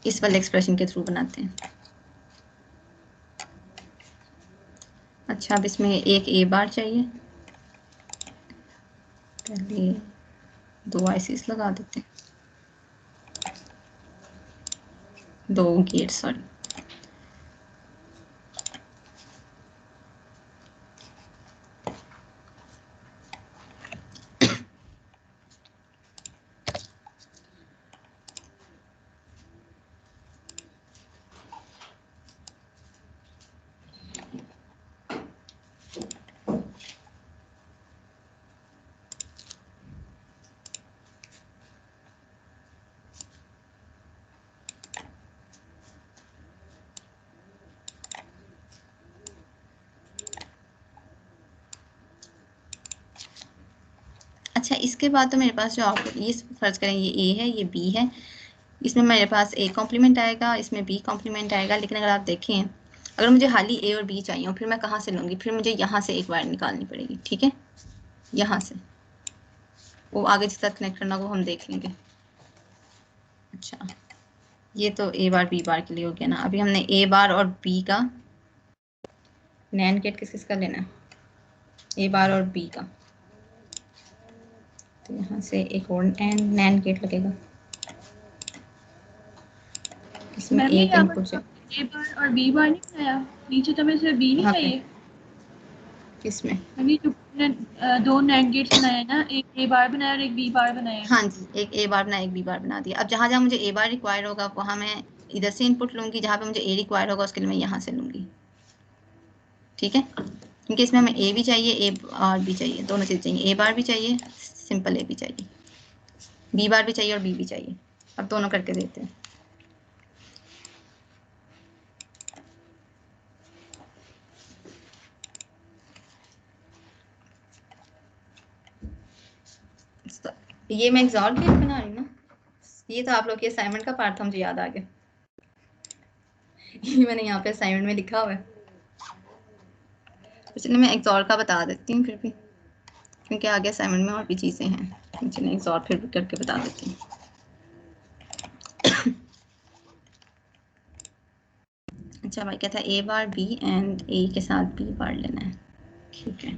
इस वाले एक्सप्रेशन के थ्रू बनाते हैं। अच्छा, अब इसमें एक ए बार चाहिए, पहले 2 आईसीस लगा देते हैं, 2 गेट, सॉरी। अच्छा, इसके बाद तो मेरे पास जो आप ये फर्ज करें, ये ए है, ये बी है, इसमें मेरे पास ए कॉम्प्लीमेंट आएगा, इसमें बी कॉम्प्लीमेंट आएगा। लेकिन अगर आप देखें, अगर मुझे हाली ए और बी चाहिए फिर मैं कहाँ से लूँगी, फिर मुझे यहाँ से एक वायर निकालनी पड़ेगी, ठीक है, यहाँ से, वो आगे जिस साथ कनेक्ट करना वो हम देख लेंगे। अच्छा, ये तो ए बार बी बार के लिए हो गया ना। अभी हमने ए बार और बी का नैंड गेट किस किस का लेना है, ए बार और बी का, तो यहाँ से एक और नैंड गेट लगेगा, इसमें एक इनपुट ए बार और बी बार नहीं बनाया नीचे, तो मैं सिर्फ बी नहीं चाहिए, किसमें मैंने जो 2 नैंड गेट्स बनाए ना, एक ए बार बनाया और एक बी बार बनाया। हाँ जी, एक ए बार बना, एक बी बार बना दिया। अब जहाँ जहाँ मुझे ए बार रिक्वायर होगा वहाँ मैं इधर से इनपुट लूँगी, जहाँ पे मुझे ए रिक्वायर होगा उसके लिए मैं यहाँ से लूँगी। ठीक है, क्योंकि इसमें हमें ए भी चाहिए, ए बार भी चाहिए, दोनों चीज़ चाहिए, ए बार भी चाहिए, सिंपल ए भी चाहिए, बी बार भी चाहिए और बी भी चाहिए। अब दोनों करके देते हैं। ये मैं एक्सॉर गेट बना रही हूँ ना, ये तो आप लोग के असाइनमेंट का पार्ट था, मुझे याद आ गया। ये मैंने यहाँ पे असाइनमेंट में लिखा हुआ है, तो चलिए मैं एक्सॉर का बता देती हूँ फिर भी, क्योंकि आगे असाइनमेंट में और भी चीज़ें हैं। चलिए एक्सॉर फिर भी करके बता देती हूँ। अच्छा भाई कहता है ए बार बी एंड ए के साथ बी बार लेना है। ठीक है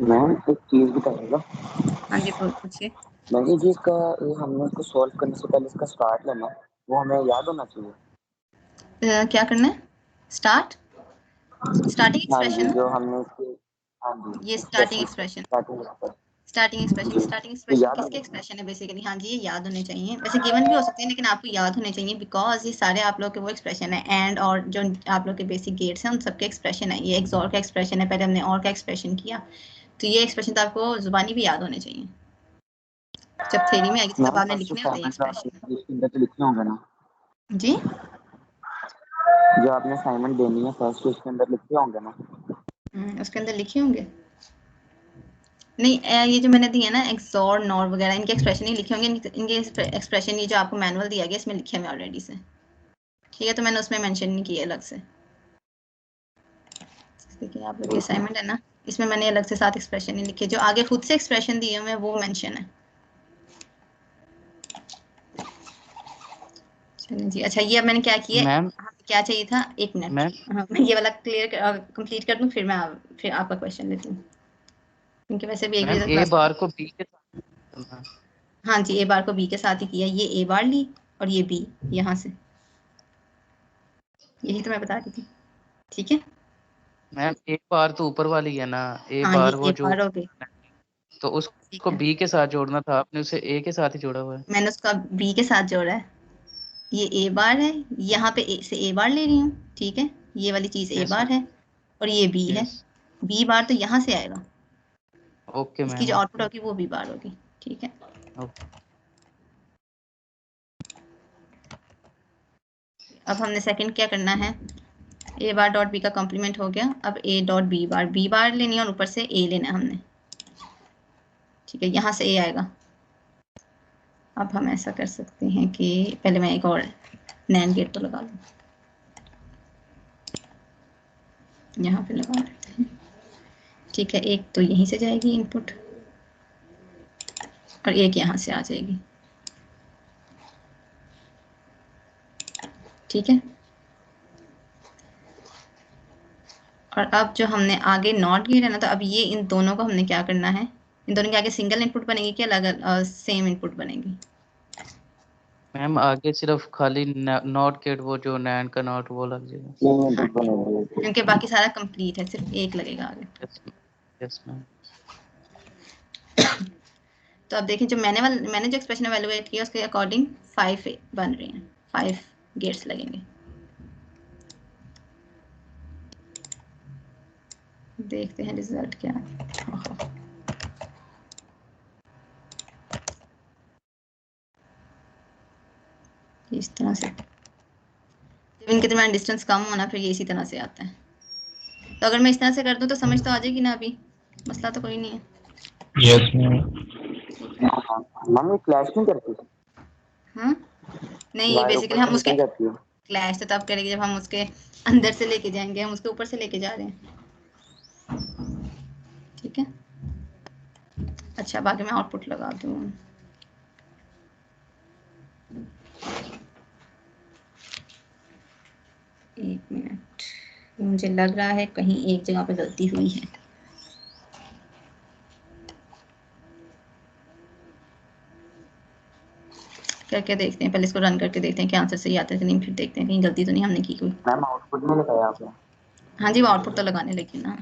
मैम एक चीज बताइएगा। हाँ जी पूछिए। मैं जी इसका हमने इसको सॉल्व करने से पहले इसका स्टार्ट लेना है, वो हमें याद होना चाहिए। क्या करना है? स्टार्टिंग हाँ जी, एक्सप्रेशन, जो हमने इसके, हाँ जी ये स्टार्टिंग एक्सप्रेशन याद किसके होगा। एक्सप्रेशन है बेसिकली? हाँ जी ये याद होने चाहिए, वैसे गिवन भी हो सकते हैं लेकिन आपको याद होने चाहिए, बिकॉज ये सारे आप लोग के वो एक्सप्रेशन है, एंड और जो आप लोग के बेसिक गेट्स हैं उन सबके एक्सप्रेशन है। ये एक्सॉर का एक्सप्रेशन है, पहले हमने और का एक्सप्रेशन किया, तो ये एक्सप्रेशन तो आपको जुबानी भी याद होने चाहिए। जब थ्योरी में आएगी तो तब आपने लिखने होते हैं एक्सप्रेशन। इसके अंदर तो लिखे होंगे ना जी जो आपने असाइनमेंट देनी है फर्स्ट, उसके अंदर लिखे होंगे ना। उसके अंदर लिखे होंगे। नहीं ये जो मैंने दिया ना एक्सॉर नॉर वगैरह, इनके एक्सप्रेशन ही लिखे होंगे, इनके एक्सप्रेशन ये जो आपको मैनुअल दिया गया इसमें लिखे हुए ऑलरेडी से। ठीक है, तो मैंने उसमें मेंशन नहीं किया अलग से। देखिए आप लोग की असाइनमेंट है ना, इसमें मैंने अलग से 7 एक्सप्रेशन ही लिखे, जो आगे खुद से एक्सप्रेशन दिए हुए हैं वो मेंशन है। चलिए जी, अच्छा ये अब मैंने क्या किया, मैम क्या चाहिए था, एक मिनट। मैम हाँ मैं ये वाला कंप्लीट कर दूं, फिर आपका क्वेश्चन लेती हूँ, क्योंकि वैसे भी एक मैम ए क्लास। बार को बी के साथ करना है। हाँ जी, ए बार को बी के साथ ही किया, ये ए बार ली और ये बी यहाँ से, यही तो मैं बता रही थी। ठीक है, मैम ए बार तो ऊपर वाली है ना, ए हाँ ये बार वो ए जो, बार हो गई। तो ठीक उसको है, बी के साथ जोड़ना था, आपने उसे ए के साथ ही जोड़ा हुआ है। मैंने उसका बी के साथ जोड़ा है, ये ए बार है, यहाँ पे ए से ए बार ले रही हूँ। ठीक है, ये वाली चीज़ ए यस बार है और ये बी है, यस बी बार तो यहाँ से आएगा, ओके इसकी मैम जो आउटपुट ओके होगी वो बी बार होगी। ठीक है, ओके। अब हमने सेकंड क्या करना है, ए बार डॉट बी का कॉम्प्लीमेंट हो गया, अब ए डॉट बी बार लेनी है और ऊपर से ए लेना है हमने। ठीक है, यहाँ से ए आएगा। अब हम ऐसा कर सकते हैं कि पहले मैं एक और नैंड गेट तो लगा लूँ, यहाँ पे लगा देते हैं। ठीक है, एक तो यहीं से जाएगी इनपुट और एक यहाँ से आ जाएगी। ठीक है, और अब जो हमने आगे नॉट गेट है ना, तो अब ये इन दोनों को हमने क्या करना है, इन दोनों के आगे सिंगल इनपुट बनेगी कि अलग सेम इनपुट बनेगी? मैम आगे सिर्फ खाली नॉट गेट, वो जो नैंड का नॉट वो लग जाएगा। हाँ, क्योंकि बाकी सारा कंप्लीट है, सिर्फ एक लगेगा आगे। Yes ma'am. तो अब देखें, जो मैंने जो एक्सप्रेशन एवेलुएट किया उसके अकॉर्डिंग 5 बन रहे हैं, 5 गेट्स लगेंगे। देखते हैं रिजल्ट क्या है। इस तरह से जब इनके दरमियान डिस्टेंस कम होना, फिर ये इसी तरह से आता है। तो अगर मैं इस तरह से कर दूं तो समझ तो आ जाएगी ना, अभी मसला तो कोई नहीं है। Yes ma'am. मम्मी क्लैश नहीं करती? हाँ नहीं, ये वायर बेसिकली ऊपर हम से उसके निकल जाती है। क्लैश तो तब करेगी जब हम उसके अंदर से लेके जाएंगे, हम उसके ऊपर से लेके जा रहे हैं। ठीक है, अच्छा बाकी मैं आउटपुट लगा दूँ। एक मिनट, मुझे लग रहा है कहीं एक जगह पे गलती हुई है। करके देखते हैं, पहले इसको रन करके देखते हैं कि आंसर सही आता है कि नहीं, फिर देखते हैं कहीं गलती तो नहीं हमने की कोई। मैम आउटपुट में लगाया आपने? हाँ जी, वो आउटपुट तो लगाने लगी ना,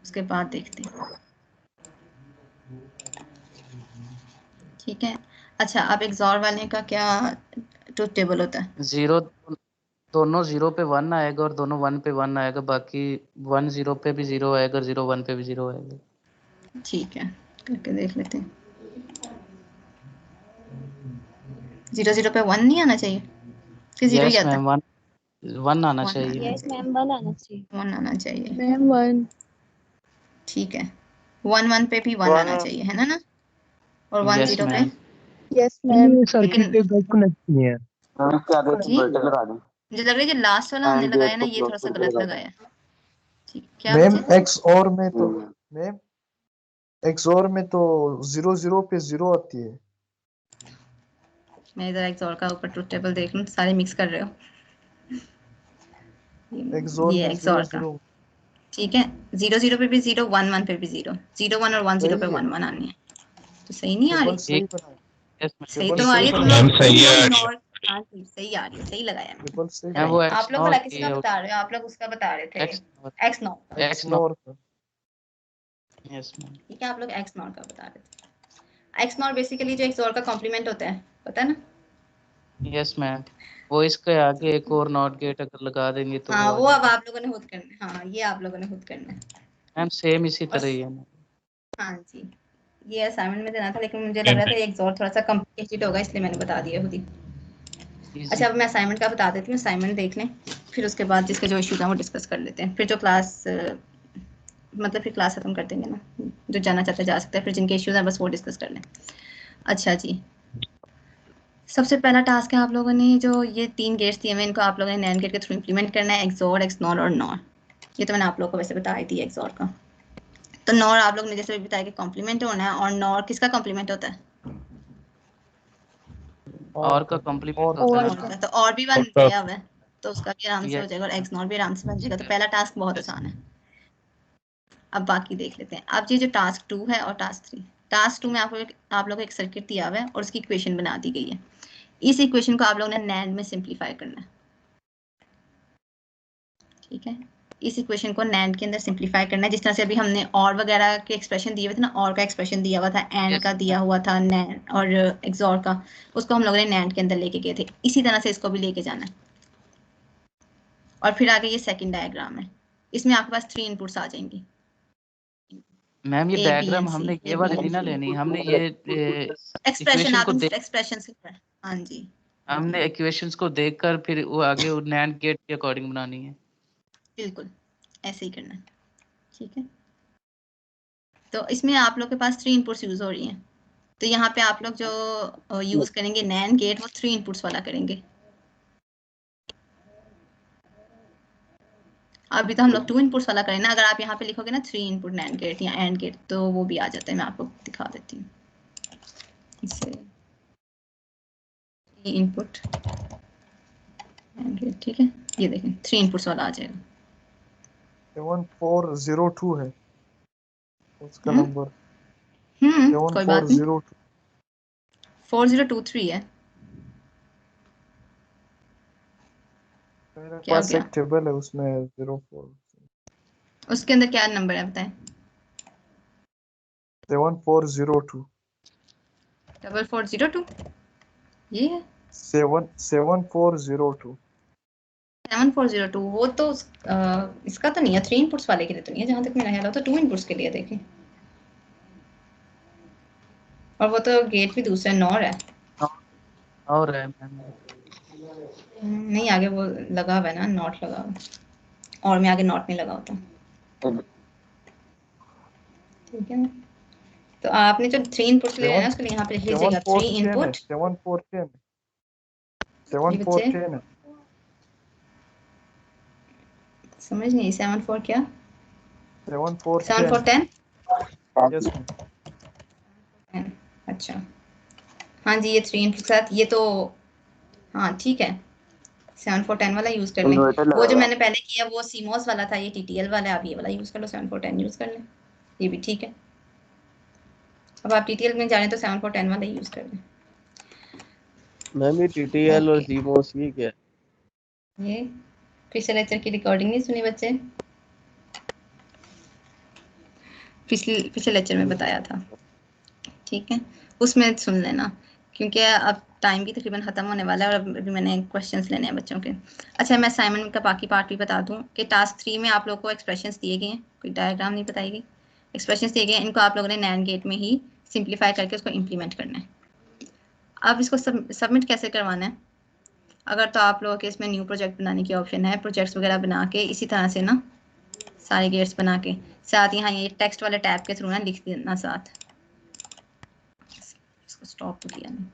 उसके बाद देखते हैं। ठीक है, अच्छा अब एक्सॉर वाले का क्या ट्रुथ टेबल होता है? जीरो दोनों 0 पे 1 आएगा और दोनों 1 पे 1 आएगा, बाकी 1 0 पे भी 0 आएगा, 0 1 पे भी 0 आएगा। ठीक है, करके देख लेते हैं। 0 0 पे 1 नहीं आना चाहिए कि 0 ही यस आता है? मैम, 1 आना 1 चाहिए। आना यस चाहिए, मैम 1 आना चाहिए। 1 आना चाहिए। मैम 1। ठीक है, 1 1 पे भी 1 आना चाहिए, है ना? और 1 यस 0 पे? मैम। Yes ma'am. ये सर्किट कनेक्ट नहीं है। क्या कहते जी? हैं इन्वर्टर लगा दें मुझे लग रहा है जो लास्ट वाला हमने एंड लगाया गेट ना, को ये थोड़ा सा क्लोज गलत करके लगाया है। ठीक, क्या मैम बचे? एक्स और में तो मैम एक्स और में तो 0 0 पे 0 आती है। मैं इधर एक्सॉर का ऊपर ट्रुथ टेबल देख लूं, सारे मिक्स कर रहे हो। एक्स और ये में 0 एक्सॉर का, 0 ठीक है। 0 0 पे भी 0, 1 1 पे भी 0, 0 1 और 1 0 पे सही है। 1 1 आनी है। तो सही नहीं आ टेबल रही? सही बनाया, यस मैम। सही टेबल तो आ रही सही है, तुम बनाया, लोग सही सही आ आ रही है, हाँ सही आ रही है, सही लगाया मैंने। टेबल सही मैम वो बनाया। आप एक्स लोग नॉट भला किसी का की बता रहे हो? आप लोग उसका बता रहे थे, X X not. X nor का। Yes ma'am. ठीक है, आप लोग एक्स नॉट का बता रहे थे। एक्स नॉट बेसिकली जो एक्सॉर का कॉम्प्लीमेंट होता है, पता है ना? यस मैम, वो इसके आगे एक और नॉट गेट अगर लगा देंगे तो हाँ, वो आ वो अब जाएगा। आप लोगों ने खुद करना है। हाँ, ये आप लोगों ने खुद करना है। मैम सेम इसी और तरह ही है। हाँ जी, ये असाइनमेंट में देना था, लेकिन मुझे लग रहा था ये एक्सॉर थोड़ा सा कॉम्प्लिकेटेड होगा, इसलिए मैंने बता दिया खुद ही। अच्छा, अब मैं असाइनमेंट का बता देती हूँ, असाइनमेंट देख लें, फिर उसके बाद जिसके जो इश्यूज हैं वो डिस्कस कर लेते हैं। फिर जो क्लास मतलब फिर क्लास खत्म कर देंगे ना, जो जाना चाहते जा सकते हैं, फिर जिनके इश्यूज हैं बस वो डिस्कस कर लें। अच्छा जी, सबसे पहला टास्क है आप लोगों ने जो ये 3 गेट्स दिए हुए हैं, इनको आप लोगों ने नैंड गेट के थ्रू इम्प्लीमेंट करना है, एक्सॉर, एक्सनॉर और नॉर। ये तो मैंने आप लोगों को वैसे बताई थी एक्सॉर का। तो नॉर आप लोग ने जैसे भी बताया कि कॉम्प्लीमेंट होना है, और नॉर किसका कॉम्प्लीमेंट होता है? और का कॉम्प्लीमेंट होता और है का। तो और भी 1 दिया हुआ है, तो उसका भी आराम से हो जाएगा, और एक्स नॉट भी आराम से बन जाएगा। तो पहला टास्क बहुत आसान है। अब बाकी देख लेते हैं। अब ये जो टास्क 2 है और टास्क 3, टास्क 2 में आप लोगों को एक सर्किट दिया हुआ है और उसकी इक्वेशन बना दी गई है। इस इक्वेशन को आप लोगों ने नैंड में सिंप्लीफाई करना है, ठीक है? इस इक्वेशन को नैंड के अंदर सिंप्लीफाई करना है, जिस तरह से अभी हमने और वगैरह के एक्सप्रेशन दिए हुए थे ना, और का एक्सप्रेशन दिया हुआ था, एंड का दिया हुआ था, नैंड और एक्सॉर का, उसको हम लोगों ने नैंड के अंदर लेके गए थे। इसी तरह से इसको भी लेके जाना है। और फिर आगे ये सेकंड डायग्राम है, इसमें आपके पास 3 इनपुट्स आ जाएंगी। मैम ये ए बी एंड डायग्राम सी, हमने ए ये बी वाली एंड नहीं ना सी। लेनी, हमने ये एक्सप्रेशन इक्वेशन आप को देख एक्सप्रेशन से, हाँ जी, हमने इक्वेशंस को देखकर फिर वो आगे वो नैंड गेट के अकॉर्डिंग बनानी है। बिल्कुल ऐसे ही करना है, ठीक है? तो इसमें आप लोग के पास 3 इनपुट्स यूज हो रही हैं। तो यहाँ पे आप लोग जो यूज करेंगे नैंड गेट, वो 3 इनपुट्स वाला करेंगे। अभी तो हम लोग 2 इनपुट्स वाला करें ना। अगर आप यहाँ पे लिखोगे ना 3 इनपुट नैंड गेट या एंड गेट, तो वो भी आ जाता है। मैं आपको दिखा देती हूँ इसे, इनपुट एंड गेट, ठीक है? ये देखें 3 इनपुट्स वाला आ जाएगा। 7402 है उसका नंबर। कोई बात नहीं, 7402 4023 है। मेरे क्या हो पास गया? एक टेबल है उसमें 04 उसके अंदर क्या नंबर है बताएं? 7402 4402 ये है। 7402 7402 वो तो इसका तो नहीं है, 3 इनपुट्स वाले के लिए तो नहीं है, जहां तक मेरा ख्याल है। तो 2 इनपुट्स के लिए देखें, और वो तो गेट भी दूसरा नॉर है। और है मैम, नहीं, आगे वो लगा हुआ है ना, नॉट लगा हुआ है, और में आगे नॉट नहीं लगा होता, ठीक है ना? तो आपने जो 3 इनपुट्स ले लेना है, उसके लिए यहाँ पे लिख लीजिएगा 3 इनपुट। 7410 है। समझ नहीं, 74 क्या? 7410 यस मैम। अच्छा, हाँ जी, ये 3 इनपुट के साथ ये तो, हाँ ठीक है, 7410 वाला यूज कर लें। वो जो मैंने पहले किया वो सीमोस वाला था, ये TTL वाला है। आप ये वाला यूज कर लो, 7410 यूज कर लें, ये भी ठीक है। अब आप TTL में जा रहे हैं तो 7410 वाला यूज कर लें। मैम ये TTL और CMOS ये क्या है? ये पिछले लेक्चर की रिकॉर्डिंग नहीं सुनी बच्चे? पिछले लेक्चर में बताया था, ठीक है? उसमें सुन लेना, क्योंकि अब टाइम भी तकरीबन ख़त्म होने वाला है और अभी मैंने क्वेश्चंस लेने हैं बच्चों के। अच्छा, मैं असाइनमेंट का बाकी पार्ट भी बता दूं कि टास्क 3 में आप लोगों को एक्सप्रेशंस दिए गए हैं, कोई डायग्राम नहीं बताई गई, एक्सप्रेशंस दिए गए हैं, इनको आप लोगों ने नैंड गेट में ही सिंप्लीफाई करके उसको इम्प्लीमेंट करना है। अब इसको सबमिट कैसे करवाना है, अगर तो आप लोगों के इसमें न्यू प्रोजेक्ट बनाने की ऑप्शन है, प्रोजेक्ट्स वगैरह बना के इसी तरह से ना सारे गेट्स बना के साथ यहाँ ये टेक्स्ट वाले टैब के थ्रू ना लिख देना साथ, इसको स्टॉप तो किया नहीं,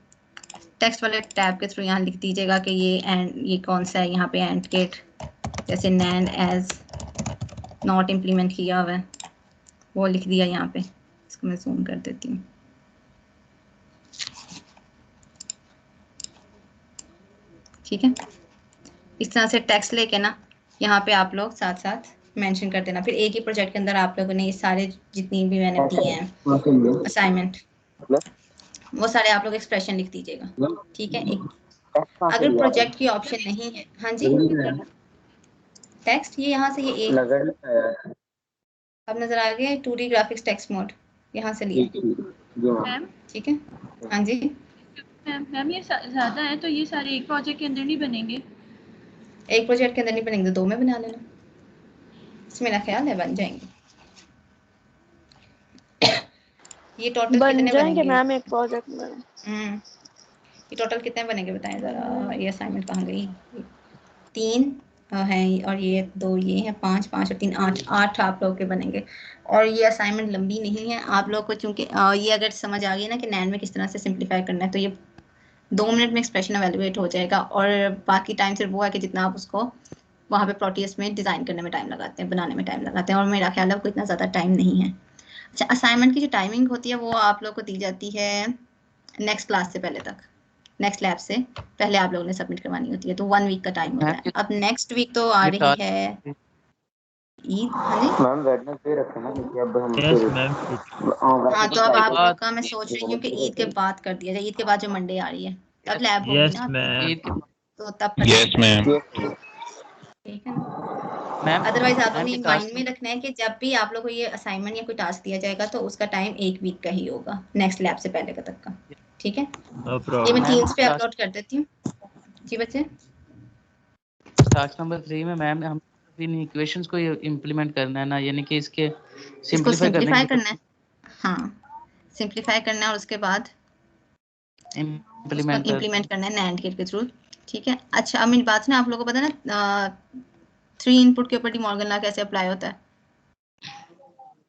टेक्स्ट वाले टैब के थ्रू यहाँ लिख दीजिएगा कि ये कौन सा है, यहाँ पे एंड गेट जैसे नैंड एज नॉट इम्प्लीमेंट किया हुआ है वो लिख दिया यहाँ पे। इसको मैं जूम कर देती हूँ। ठीक है, इस तरह से टेक्स्ट लेके ना यहाँ पे आप लोग साथ साथ मेंशन कर देना। फिर एक ही प्रोजेक्ट के अंदर आप लोगों ने ये सारे जितनी भी मैंने दिए हैं असाइनमेंट वो सारे आप लोग एक्सप्रेशन लिख दीजिएगा। ठीक है, एक अगर प्रोजेक्ट की ऑप्शन नहीं है, हाँ जी टेक्स्ट ये यहाँ से ये एक अब नजर आ गया 2D ग्राफिक्स टेक्स्ट मोड यहाँ से लिया। मैम ठीक है, हाँ जी मैम ये ज़्यादा है तो ये सारे एक प्रोजेक्ट के अंदर नहीं बनेंगे? एक प्रोजेक्ट के अंदर नहीं बनेंगे तो 2 में बना लेना, इसमें मेरा ख्याल है बन जाएंगे। ये टोटल कितने बनेंगे मैम एक प्रोजेक्ट में? ये टोटल कितने बनेंगे बताएं जरा। ये असाइनमेंट कहाँ गई? 3 हैं और ये 2 ये हैं, 5 5 और 3 8 आप लोगों के बनेंगे। और ये असाइनमेंट लंबी नहीं है, आप लोग को चूंकि ये अगर समझ आ गई ना कि नैन में किस तरह से सिंप्लीफाई करना है तो ये 2 मिनट में एक्सप्रेशन एवेलुएट हो जाएगा। और बाकी टाइम सिर्फ वो है कि जितना आप उसको वहाँ पे प्रोटीएस में डिज़ाइन करने में टाइम लगाते हैं, बनाने में टाइम लगाते हैं, और मेरा ख्याल है कोई इतना ज़्यादा टाइम नहीं है। अच्छा, असाइनमेंट की जो टाइमिंग होती है वो आप लोग को दी जाती है नेक्स्ट क्लास से पहले तक, नेक्स्ट लैब से पहले आप लोगों ने सबमिट करवानी होती है, तो 1 वीक का टाइम होता है। अब नेक्स्ट वीक तो आ रही है ईद। हाँ जी मैम वेडनेसडे रखें ना क्योंकि अब हम यस मैम। हाँ, तो अब आप लोग का मैं सोच रही हूँ कि ईद के बाद कर दिया जाए, ईद के बाद जो मंडे आ रही है तब लैब होगी यस ना मैम। तो तब यस मैम। ठीक है ना। अदरवाइज आप लोगों ने माइंड में रखना है कि जब भी आप लोग को ये असाइनमेंट या कोई टास्क दिया जाएगा तो उसका टाइम 1 वीक का ही होगा, नेक्स्ट लैब से पहले का तक का। ठीक है, ये मैं टीम्स पे अपलोड कर देती हूँ। जी बच्चे, टास्क नंबर 3 में मैम हम इन इक्वेशंस को इम्प्लीमेंट करना है ना, यानी कि इसके सिंप्लीफाई करना है। हाँ, सिंप्लीफाई करना है और उसके बाद इम्प्लीमेंट करना है नैंड गेट के थ्रू। ठीक है, अच्छा अब मेरी बात ना आप लोगों को पता है ना 3 इनपुट के ऊपर डी मॉर्गन लॉ कैसे अप्लाई होता है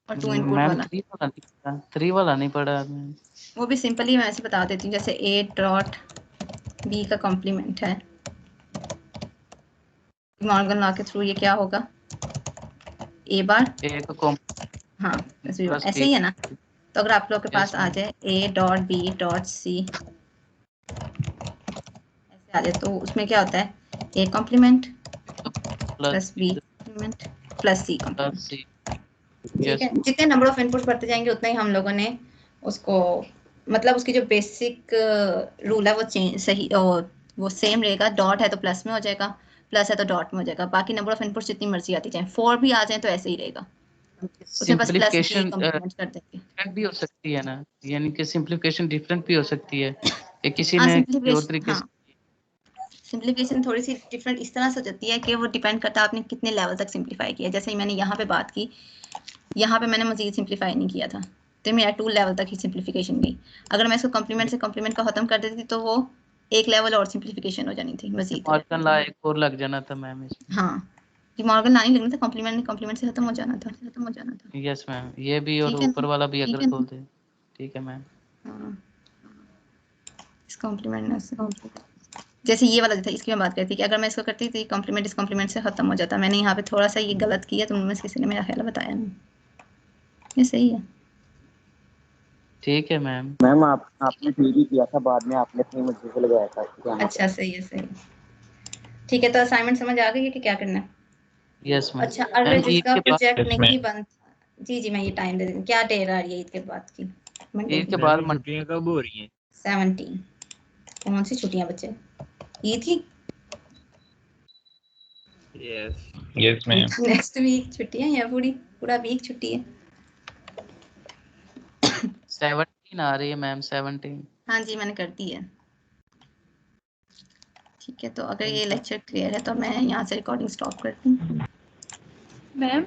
और 2 इनपुट वाला 3 वाला नहीं पढ़ा। वो भी सिंपली मैं ऐसे बता देती हूँ, जैसे a डॉट b का कॉम्प्लीमेंट है मॉर्गन लॉ के थ्रू, ये क्या होगा a बार हाँ ऐसे ही है ना। तो अगर आप लोग के पास आ जाए a dot b dot c ऐसे आ जाए तो उसमें क्या होता है a complement plus b complement plus c complement. ठीक है, जितने नंबर ऑफ इनपुट बढ़ते जाएंगे उतना ही हम लोगों ने उसको मतलब उसकी जो बेसिक रूल है वो चेंज सही वो सेम रहेगा। डॉट है तो प्लस में हो जाएगा, प्लस है तो डॉट में हो जाएगा। बाकी नंबर ऑफ इनपुट जितनी मर्जी आती जाए, 4 भी आ जाए तो ऐसे ही रहेगा, उसमें बस प्लस b कंप्लीमेंट कर देंगे। डिफरेंट भी हो सकती है ना, यानी कि सिंप्लीफिकेशन डिफरेंट भी हो सकती है कि किसी ने और तरीके से सिंप्लीफिकेशन थोड़ी सी डिफरेंट इस तरह से हो जाती है कि वो डिपेंड करता है आपने कितने लेवल तक सिंप्लीफाई किया। जैसे मैंने यहाँ पे बात की, यहाँ पे मैंने मजीद सिंप्लीफाई नहीं किया था तो मेरा 2 लेवल तक ही सिंप्लीफिकेशन गई। अगर मैं इसको कॉम्प्लीमेंट से कॉम्प्लीमेंट का खत्म कर देती तो वो एक लेवल और सिंप्लीफिकेशन हो जानी थी मजीद। मॉर्गन लॉ एक और लग जाना था मैम इसमें। हाँ, मॉर्गन लॉ नहीं लगना था, कॉम्प्लीमेंट से खत्म हो जाना था। यस मैम, ये भी और ऊपर वाला भी अगर खोल दे। ठीक है मैम। इस कॉम्प्लीमेंट से जैसे ये वाला जो था इसकी मैं बात करती कि अगर मैं इसको करती तो कॉम्प्लीमेंट इस कॉम्प्लीमेंट से खत्म हो जाता। मैंने यहाँ पे थोड़ा सा ये गलत किया तो उनमें से किसी ने मेरा ख्याल बताया नहीं, ये सही है। ठीक है मैम। मैम आपने ठीक ही किया था, बाद में आपने अपनी मर्जी से लगाया था। अच्छा सही है। ठीक है, तो असाइनमेंट समझ आ गई है कि क्या करना है? Yes ma'am. अच्छा, अगर जिसका प्रोजेक्ट नहीं बनता, जी मैं ये टाइम दे देती हूँ। क्या डेट आ रही है ईद के बाद की? ईद के बाद छुट्टियां कब हो रही हैं? 17। कौन सी छुट्टियां बच्चे? ईद की? Yes ma'am. नेक्स्ट वीक छुट्टियां या पूरा वीक छुट्टी है? 17 आ रही है मैम, 17। हाँ जी मैंने कर दी है। ठीक है, तो अगर ये लेक्चर क्लियर है तो मैं यहाँ से रिकॉर्डिंग स्टॉप करती हूँ। मैम